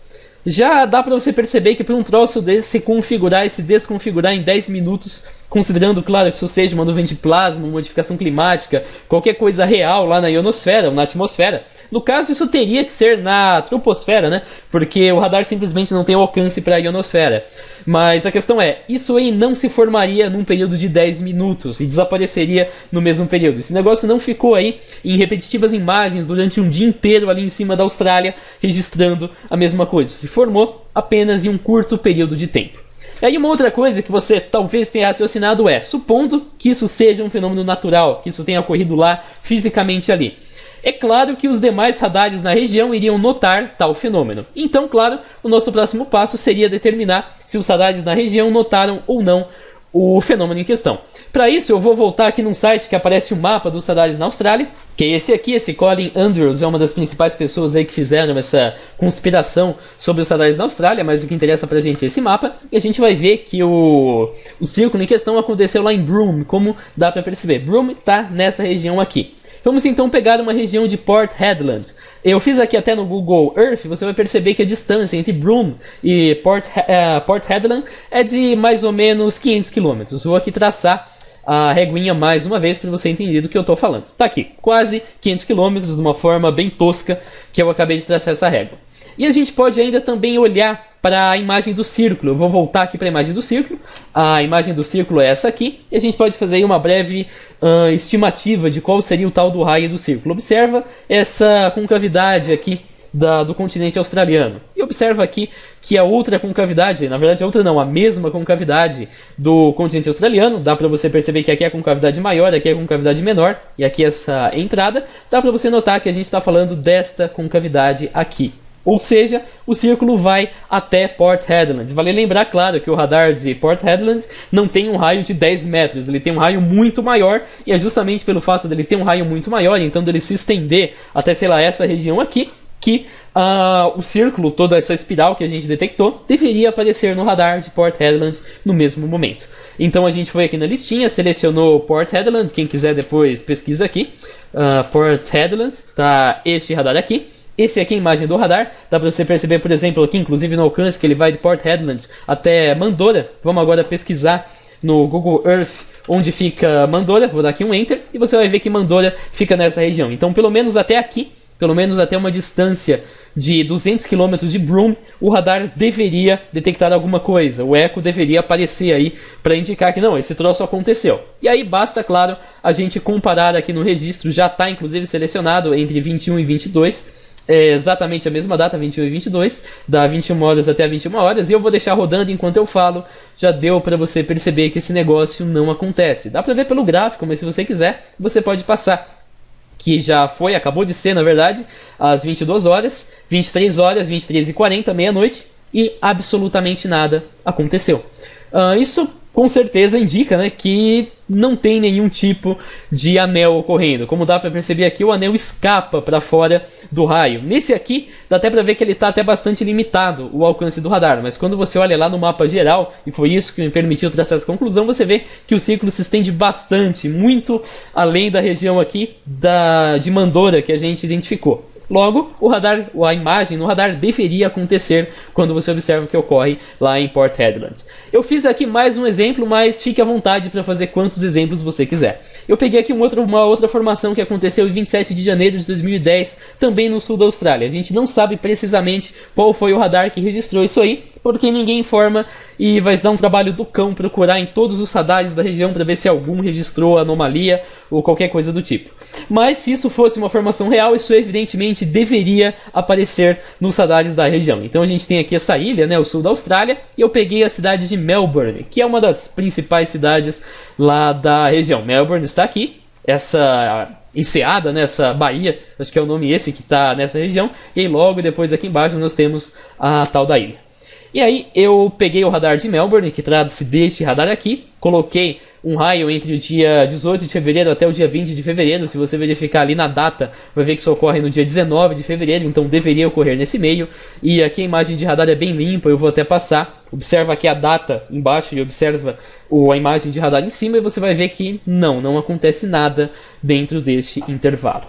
A: Já dá para você perceber que para um troço desse se configurar e se desconfigurar em 10 minutos, considerando, claro, que isso seja uma nuvem de plasma, uma modificação climática, qualquer coisa real lá na ionosfera ou na atmosfera. No caso, isso teria que ser na troposfera, né? Porque o radar simplesmente não tem alcance para a ionosfera. Mas a questão é, isso aí não se formaria num período de 10 minutos e desapareceria no mesmo período. Esse negócio não ficou aí em repetitivas imagens durante um dia inteiro ali em cima da Austrália, registrando a mesma coisa. Se formou apenas em um curto período de tempo. E aí uma outra coisa que você talvez tenha raciocinado é, supondo que isso seja um fenômeno natural, que isso tenha ocorrido lá fisicamente ali. É claro que os demais radares na região iriam notar tal fenômeno. Então, claro, o nosso próximo passo seria determinar se os radares na região notaram ou não o fenômeno em questão. Para isso, eu vou voltar aqui num site que aparece o mapa dos radares na Austrália, que é esse aqui, esse Colin Andrews, é uma das principais pessoas aí que fizeram essa conspiração sobre os radares na Austrália, mas o que interessa pra gente é esse mapa, e a gente vai ver que o círculo em questão aconteceu lá em Broome, como dá pra perceber. Broome tá nessa região aqui. Vamos então pegar uma região de Port Hedland. Eu fiz aqui até no Google Earth, você vai perceber que a distância entre Broome e Port Hedland é de mais ou menos 500 km. Vou aqui traçar a reguinha mais uma vez para você entender do que eu estou falando. Tá aqui, quase 500 km, de uma forma bem tosca que eu acabei de traçar essa régua. E a gente pode ainda também olhar para a imagem do círculo. Eu vou voltar aqui para a imagem do círculo. A imagem do círculo é essa aqui. E a gente pode fazer aí uma breve estimativa de qual seria o tal do raio do círculo. Observa essa concavidade aqui do continente australiano. E observa aqui que a outra concavidade, na verdade a outra não, a mesma concavidade do continente australiano, dá para você perceber que aqui é a concavidade maior, aqui é a concavidade menor, e aqui essa entrada, dá para você notar que a gente está falando desta concavidade aqui. Ou seja, o círculo vai até Port Hedland. Vale lembrar, claro, que o radar de Port Hedland não tem um raio de 10 metros, ele tem um raio muito maior, e é justamente pelo fato dele ter um raio muito maior, então dele se estender até, sei lá, essa região aqui, que o círculo, toda essa espiral que a gente detectou, deveria aparecer no radar de Port Hedland no mesmo momento. Então a gente foi aqui na listinha, selecionou Port Hedland, quem quiser depois pesquisa aqui, Port Hedland, tá este radar aqui. Esse aqui é a imagem do radar, dá para você perceber, por exemplo, aqui, inclusive no alcance, que ele vai de Port Hedland até Mandora. Vamos agora pesquisar no Google Earth onde fica Mandora, vou dar aqui um Enter, e você vai ver que Mandora fica nessa região. Então, pelo menos até aqui, pelo menos até uma distância de 200 km de Broome, o radar deveria detectar alguma coisa. O eco deveria aparecer aí para indicar que não, esse troço aconteceu. E aí basta, claro, a gente comparar aqui no registro, já está inclusive selecionado entre 21 e 22, é exatamente a mesma data, 21 e 22, da 21 horas até 21 horas, e eu vou deixar rodando enquanto eu falo. Já deu para você perceber que esse negócio não acontece. Dá para ver pelo gráfico, mas se você quiser, você pode passar. Que já foi, acabou de ser, na verdade, às 22 horas, 23 horas, 23h40, meia-noite, e absolutamente nada aconteceu. Isso com certeza indica, né, que não tem nenhum tipo de anel ocorrendo. Como dá para perceber aqui, o anel escapa para fora do raio. Nesse aqui, dá até para ver que ele está até bastante limitado, o alcance do radar. Mas quando você olha lá no mapa geral, e foi isso que me permitiu traçar essa conclusão, você vê que o círculo se estende bastante, muito além da região aqui de Mandora que a gente identificou. Logo, a imagem no radar deveria acontecer quando você observa o que ocorre lá em Port Hedland. Eu fiz aqui mais um exemplo, mas fique à vontade para fazer quantos exemplos você quiser. Eu peguei aqui uma outra formação que aconteceu em 27 de janeiro de 2010, também no sul da Austrália. A gente não sabe precisamente qual foi o radar que registrou isso aí, porque ninguém informa, e vai dar um trabalho do cão procurar em todos os radares da região para ver se algum registrou anomalia ou qualquer coisa do tipo. Mas se isso fosse uma formação real, isso evidentemente deveria aparecer nos radares da região. Então a gente tem aqui essa ilha, né, o sul da Austrália, e eu peguei a cidade de Melbourne, que é uma das principais cidades lá da região. Melbourne está aqui, essa enseada, né, essa baía, acho que é o nome esse que está nessa região, e aí logo depois aqui embaixo nós temos a tal da ilha. E aí eu peguei o radar de Melbourne, que trata-se deste radar aqui, coloquei um raio entre o dia 18 de fevereiro até o dia 20 de fevereiro. Se você verificar ali na data, vai ver que isso ocorre no dia 19 de fevereiro, então deveria ocorrer nesse meio. E aqui a imagem de radar é bem limpa, eu vou até passar. Observa aqui a data embaixo e observa a imagem de radar em cima e você vai ver que não acontece nada dentro deste intervalo.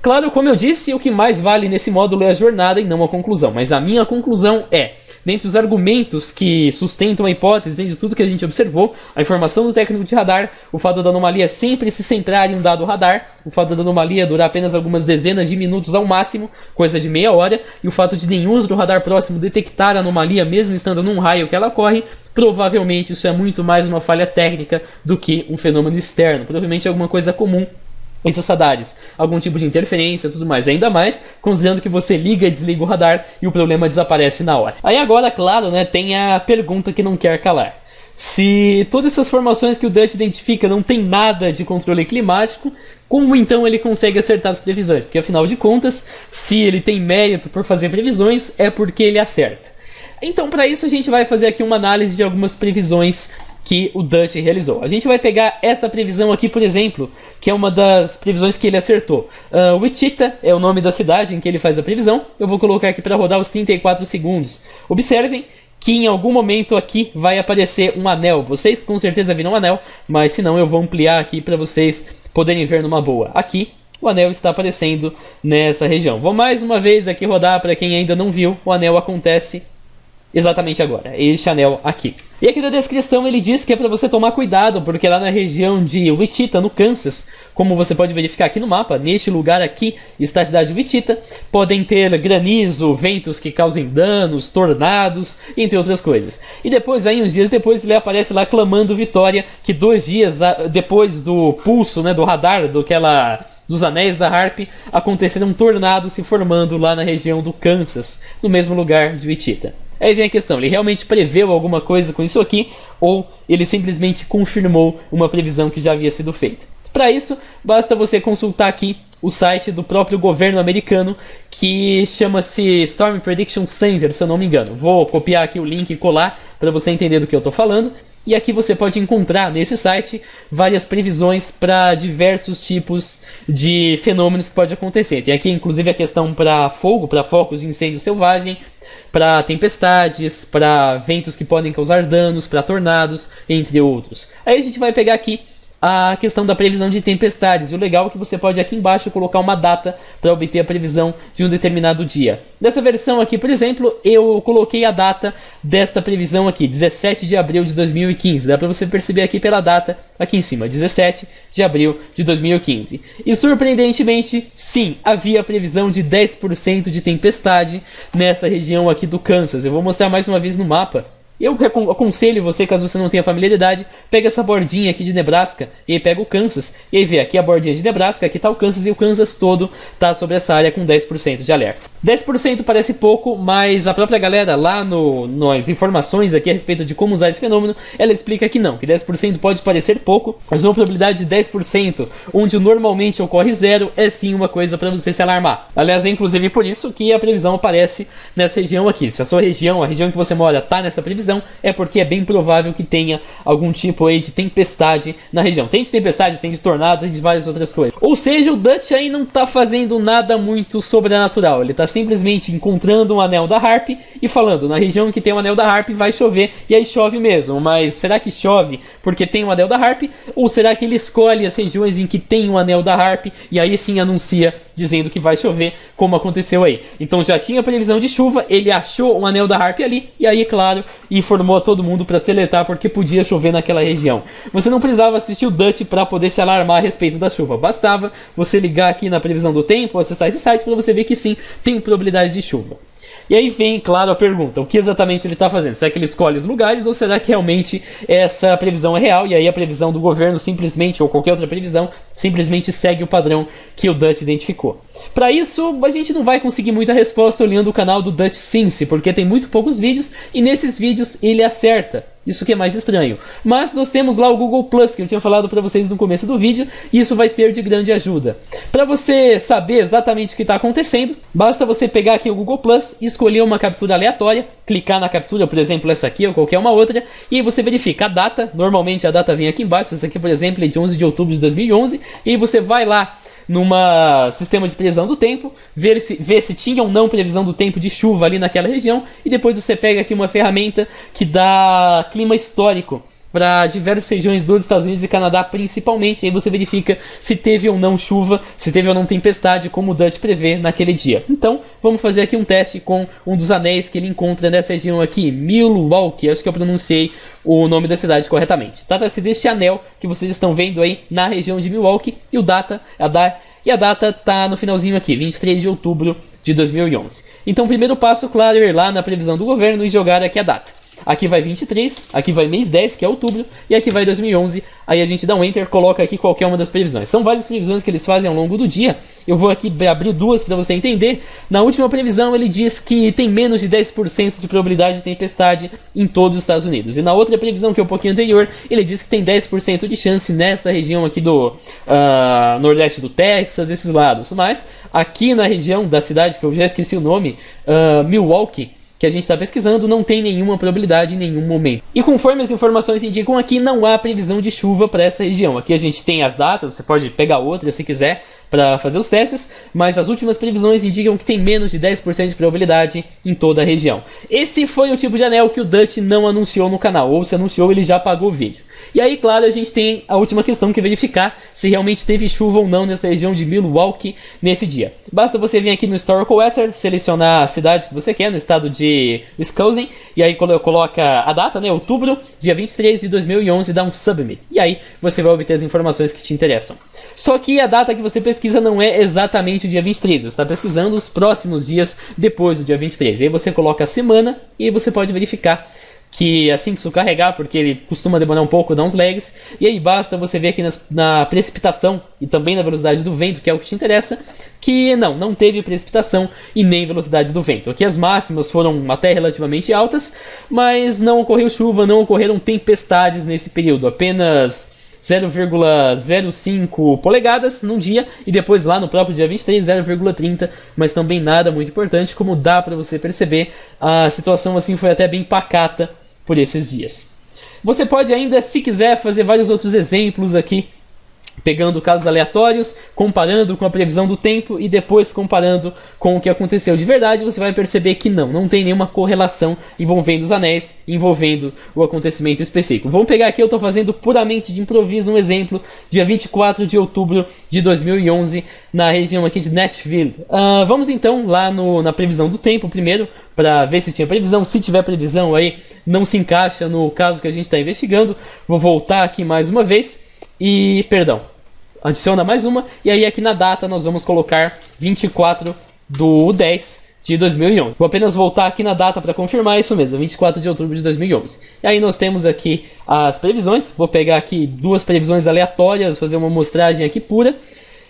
A: Claro, como eu disse, o que mais vale nesse módulo é a jornada e não a conclusão, mas a minha conclusão é: dentre os argumentos que sustentam a hipótese, dentro de tudo que a gente observou, a informação do técnico de radar, o fato da anomalia sempre se centrar em um dado radar, o fato da anomalia durar apenas algumas dezenas de minutos ao máximo, coisa de meia hora, e o fato de nenhum outro radar próximo detectar a anomalia mesmo estando num raio que ela ocorre, provavelmente isso é muito mais uma falha técnica do que um fenômeno externo, provavelmente alguma coisa comum esses radares, algum tipo de interferência e tudo mais, ainda mais considerando que você liga e desliga o radar e o problema desaparece na hora. Aí agora, claro, né, tem a pergunta que não quer calar. Se todas essas formações que o Dutch identifica não tem nada de controle climático, como então ele consegue acertar as previsões? Porque afinal de contas, se ele tem mérito por fazer previsões, é porque ele acerta. Então, para isso a gente vai fazer aqui uma análise de algumas previsões que o Dutch realizou. A gente vai pegar essa previsão aqui, por exemplo, que é uma das previsões que ele acertou. Wichita é o nome da cidade em que ele faz a previsão. Eu vou colocar aqui para rodar os 34 segundos. Observem que em algum momento aqui vai aparecer um anel. Vocês com certeza viram um anel, mas se não eu vou ampliar aqui para vocês poderem ver numa boa. Aqui o anel está aparecendo nessa região. Vou mais uma vez aqui rodar para quem ainda não viu. O anel acontece exatamente agora, este anel aqui. E aqui na descrição ele diz que é para você tomar cuidado, porque lá na região de Wichita, no Kansas, como você pode verificar aqui no mapa, neste lugar aqui está a cidade de Wichita, podem ter granizo, ventos que causem danos, tornados, entre outras coisas. E depois, aí uns dias depois, ele aparece lá clamando vitória, que 2 dias depois do pulso, né, do radar, dos anéis da Harp, aconteceram um tornado se formando lá na região do Kansas, no mesmo lugar de Wichita. Aí vem a questão, ele realmente preveu alguma coisa com isso aqui, ou ele simplesmente confirmou uma previsão que já havia sido feita? Para isso, basta você consultar aqui o site do próprio governo americano, que chama-se Storm Prediction Center, se eu não me engano. Vou copiar aqui o link e colar para você entender do que eu estou falando. E aqui você pode encontrar nesse site várias previsões para diversos tipos de fenômenos que pode acontecer. Tem aqui inclusive a questão para fogo, para focos de incêndio selvagem, para tempestades, para ventos que podem causar danos, para tornados, entre outros. Aí a gente vai pegar aqui a questão da previsão de tempestades. E o legal é que você pode aqui embaixo colocar uma data para obter a previsão de um determinado dia. Nessa versão aqui, por exemplo, eu coloquei a data desta previsão aqui, 17 de abril de 2015. Dá para você perceber aqui pela data aqui em cima, 17 de abril de 2015. E surpreendentemente, sim, havia previsão de 10% de tempestade nessa região aqui do Kansas. Eu vou mostrar mais uma vez no mapa. Eu aconselho você, caso você não tenha familiaridade, pega essa bordinha aqui de Nebraska e aí pega o Kansas, e aí vê aqui a bordinha de Nebraska, aqui está o Kansas, e o Kansas todo está sobre essa área com 10% de alerta. 10% parece pouco, mas a própria galera lá nas informações aqui a respeito de como usar esse fenômeno, ela explica que não, que 10% pode parecer pouco, mas uma probabilidade de 10%, onde normalmente ocorre 0, é sim uma coisa para você se alarmar. Aliás, é inclusive por isso que a previsão aparece nessa região aqui. Se a sua região, a região que você mora, está nessa previsão, é porque é bem provável que tenha algum tipo aí de tempestade na região. Tem de tempestade, tem de tornado, tem de várias outras coisas. Ou seja, o Dutch aí não está fazendo nada muito sobrenatural. Ele está simplesmente encontrando um anel da Harp e falando, na região que tem um anel da Harp vai chover, e aí chove mesmo. Mas será que chove porque tem um anel da Harp? Ou será que ele escolhe as regiões em que tem um anel da Harp e aí sim anuncia dizendo que vai chover, como aconteceu aí? Então já tinha previsão de chuva, ele achou um anel da Harp ali, e aí, claro, informou a todo mundo para se alertar porque podia chover naquela região. Você não precisava assistir o Dutch para poder se alarmar a respeito da chuva. Bastava você ligar aqui na previsão do tempo, acessar esse site para você ver que sim, tem probabilidade de chuva. E aí vem, claro, a pergunta, o que exatamente ele está fazendo? Será que ele escolhe os lugares ou será que realmente essa previsão é real e aí a previsão do governo simplesmente, ou qualquer outra previsão, simplesmente segue o padrão que o Dutch identificou? Para isso, a gente não vai conseguir muita resposta olhando o canal do Dutch Sense, porque tem muito poucos vídeos e nesses vídeos ele acerta. Isso que é mais estranho. Mas nós temos lá o Google Plus, que eu tinha falado para vocês no começo do vídeo, e isso vai ser de grande ajuda. Para você saber exatamente o que está acontecendo, basta você pegar aqui o Google Plus, escolher uma captura aleatória, clicar na captura, por exemplo, essa aqui ou qualquer uma outra, e aí você verifica a data. Normalmente a data vem aqui embaixo, essa aqui, por exemplo, é de 11 de outubro de 2011, e aí você vai lá numa sistema de previsão do tempo, ver se tinha ou não previsão do tempo de chuva ali naquela região, e depois você pega aqui uma ferramenta que dá clima histórico para diversas regiões dos Estados Unidos e Canadá principalmente. Aí você verifica se teve ou não chuva, se teve ou não tempestade, como o Dutch prevê naquele dia. Então vamos fazer aqui um teste com um dos anéis que ele encontra nessa região aqui, Milwaukee. Acho que eu pronunciei o nome da cidade corretamente. Trata-se deste anel que vocês estão vendo aí na região de Milwaukee, e a data tá no finalzinho aqui, 23 de outubro de 2011. Então o primeiro passo, claro, é ir lá na previsão do governo e jogar aqui a data. Aqui vai 23, aqui vai mês 10, que é outubro, e aqui vai 2011. Aí a gente dá um enter, coloca aqui qualquer uma das previsões. São várias previsões que eles fazem ao longo do dia. Eu vou aqui abrir duas para você entender. Na última previsão ele diz que tem menos de 10% de probabilidade de tempestade em todos os Estados Unidos. E na outra previsão, que é um pouquinho anterior, ele diz que tem 10% de chance nessa região aqui do nordeste do Texas, esses lados. Mas aqui na região da cidade, que eu já esqueci o nome, Milwaukee, que a gente está pesquisando, não tem nenhuma probabilidade em nenhum momento. E conforme as informações indicam aqui, não há previsão de chuva para essa região. Aqui a gente tem as datas, você pode pegar outra se quiser para fazer os testes, mas as últimas previsões indicam que tem menos de 10% de probabilidade em toda a região. Esse foi o tipo de anel que o Dutch não anunciou no canal, ou se anunciou ele já apagou o vídeo. E aí, claro, a gente tem a última questão, que é verificar se realmente teve chuva ou não nessa região de Milwaukee nesse dia. Basta você vir aqui no Historical Weather, selecionar a cidade que você quer, no estado de Wisconsin, e aí coloca a data, né, outubro, dia 23 de 2011, dá um Submit. E aí você vai obter as informações que te interessam. Só que a data que você pesquisa não é exatamente o dia 23, você está pesquisando os próximos dias depois do dia 23. E aí você coloca a semana e aí você pode verificar que assim que isso carregar, porque ele costuma demorar um pouco, dá uns lags, e aí basta você ver aqui na precipitação e também na velocidade do vento, que é o que te interessa, que não teve precipitação e nem velocidade do vento. Aqui as máximas foram até relativamente altas, mas não ocorreu chuva, não ocorreram tempestades nesse período, apenas 0,05 polegadas num dia, e depois lá no próprio dia 23, 0,30, mas também nada muito importante. Como dá para você perceber, a situação assim foi até bem pacata por esses dias. Você pode ainda, se quiser, fazer vários outros exemplos aqui, pegando casos aleatórios, comparando com a previsão do tempo e depois comparando com o que aconteceu de verdade. Você vai perceber que não tem nenhuma correlação envolvendo os anéis, envolvendo o acontecimento específico. Vamos pegar aqui, eu estou fazendo puramente de improviso um exemplo, dia 24 de outubro de 2011, na região aqui de Nashville. Vamos então lá na previsão do tempo primeiro, para ver se tinha previsão. Se tiver previsão aí, não se encaixa no caso que a gente está investigando. Vou voltar aqui mais uma vez. E, perdão, adiciona mais uma, e aí aqui na data nós vamos colocar 24 do 10 de 2011. Vou apenas voltar aqui na data para confirmar, isso mesmo, 24 de outubro de 2011. E aí nós temos aqui as previsões, vou pegar aqui duas previsões aleatórias, fazer uma amostragem aqui pura,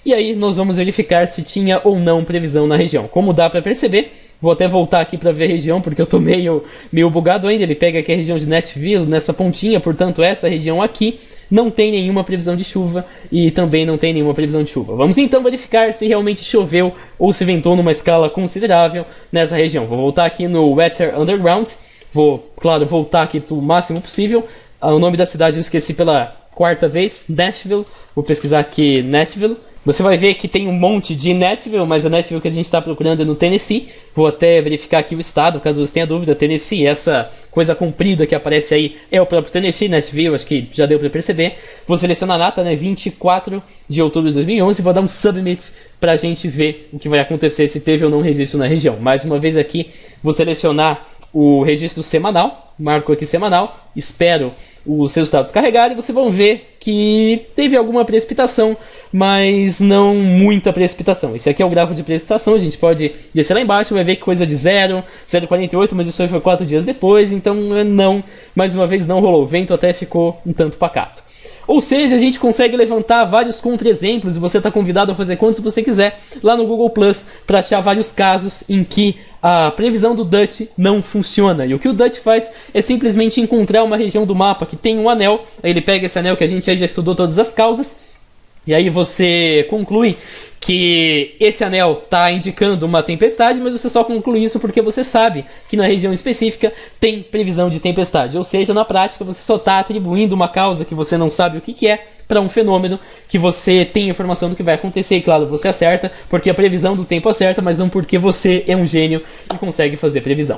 A: e aí nós vamos verificar se tinha ou não previsão na região. Como dá para perceber, vou até voltar aqui para ver a região, porque eu tô meio bugado ainda. Ele pega aqui a região de Nashville, nessa pontinha, portanto essa região aqui não tem nenhuma previsão de chuva e também não tem nenhuma previsão de chuva. Vamos então verificar se realmente choveu ou se ventou numa escala considerável nessa região. Vou voltar aqui no Weather Underground, vou, claro, voltar aqui o máximo possível. O nome da cidade eu esqueci pela quarta vez, Nashville. Vou pesquisar aqui Nashville. Você vai ver que tem um monte de Nashville, mas a Nashville que a gente está procurando é no Tennessee. Vou até verificar aqui o estado, caso você tenha dúvida. Tennessee, essa coisa comprida que aparece aí é o próprio Tennessee, Nashville, acho que já deu para perceber. Vou selecionar a data, né, 24 de outubro de 2011, e vou dar um Submit para a gente ver o que vai acontecer, se teve ou não registro na região. Mais uma vez aqui, vou selecionar o registro semanal, marco aqui semanal, espero os resultados carregarem, e vocês vão ver que teve alguma precipitação, mas não muita precipitação. Esse aqui é o gráfico de precipitação, a gente pode descer lá embaixo, vai ver que coisa de 0,48, mas isso aí foi 4 dias depois, então mais uma vez não rolou, o vento até ficou um tanto pacato. Ou seja, a gente consegue levantar vários contra-exemplos e você está convidado a fazer quantos você quiser lá no Google Plus para achar vários casos em que a previsão do Dutch não funciona. E o que o Dutch faz é simplesmente encontrar uma região do mapa que tem um anel, aí ele pega esse anel que a gente aí já estudou todas as causas, e aí você conclui que esse anel está indicando uma tempestade, mas você só conclui isso porque você sabe que na região específica tem previsão de tempestade. Ou seja, na prática você só está atribuindo uma causa que você não sabe o que é para um fenômeno que você tem informação do que vai acontecer. E claro, você acerta porque a previsão do tempo acerta, mas não porque você é um gênio e consegue fazer previsão.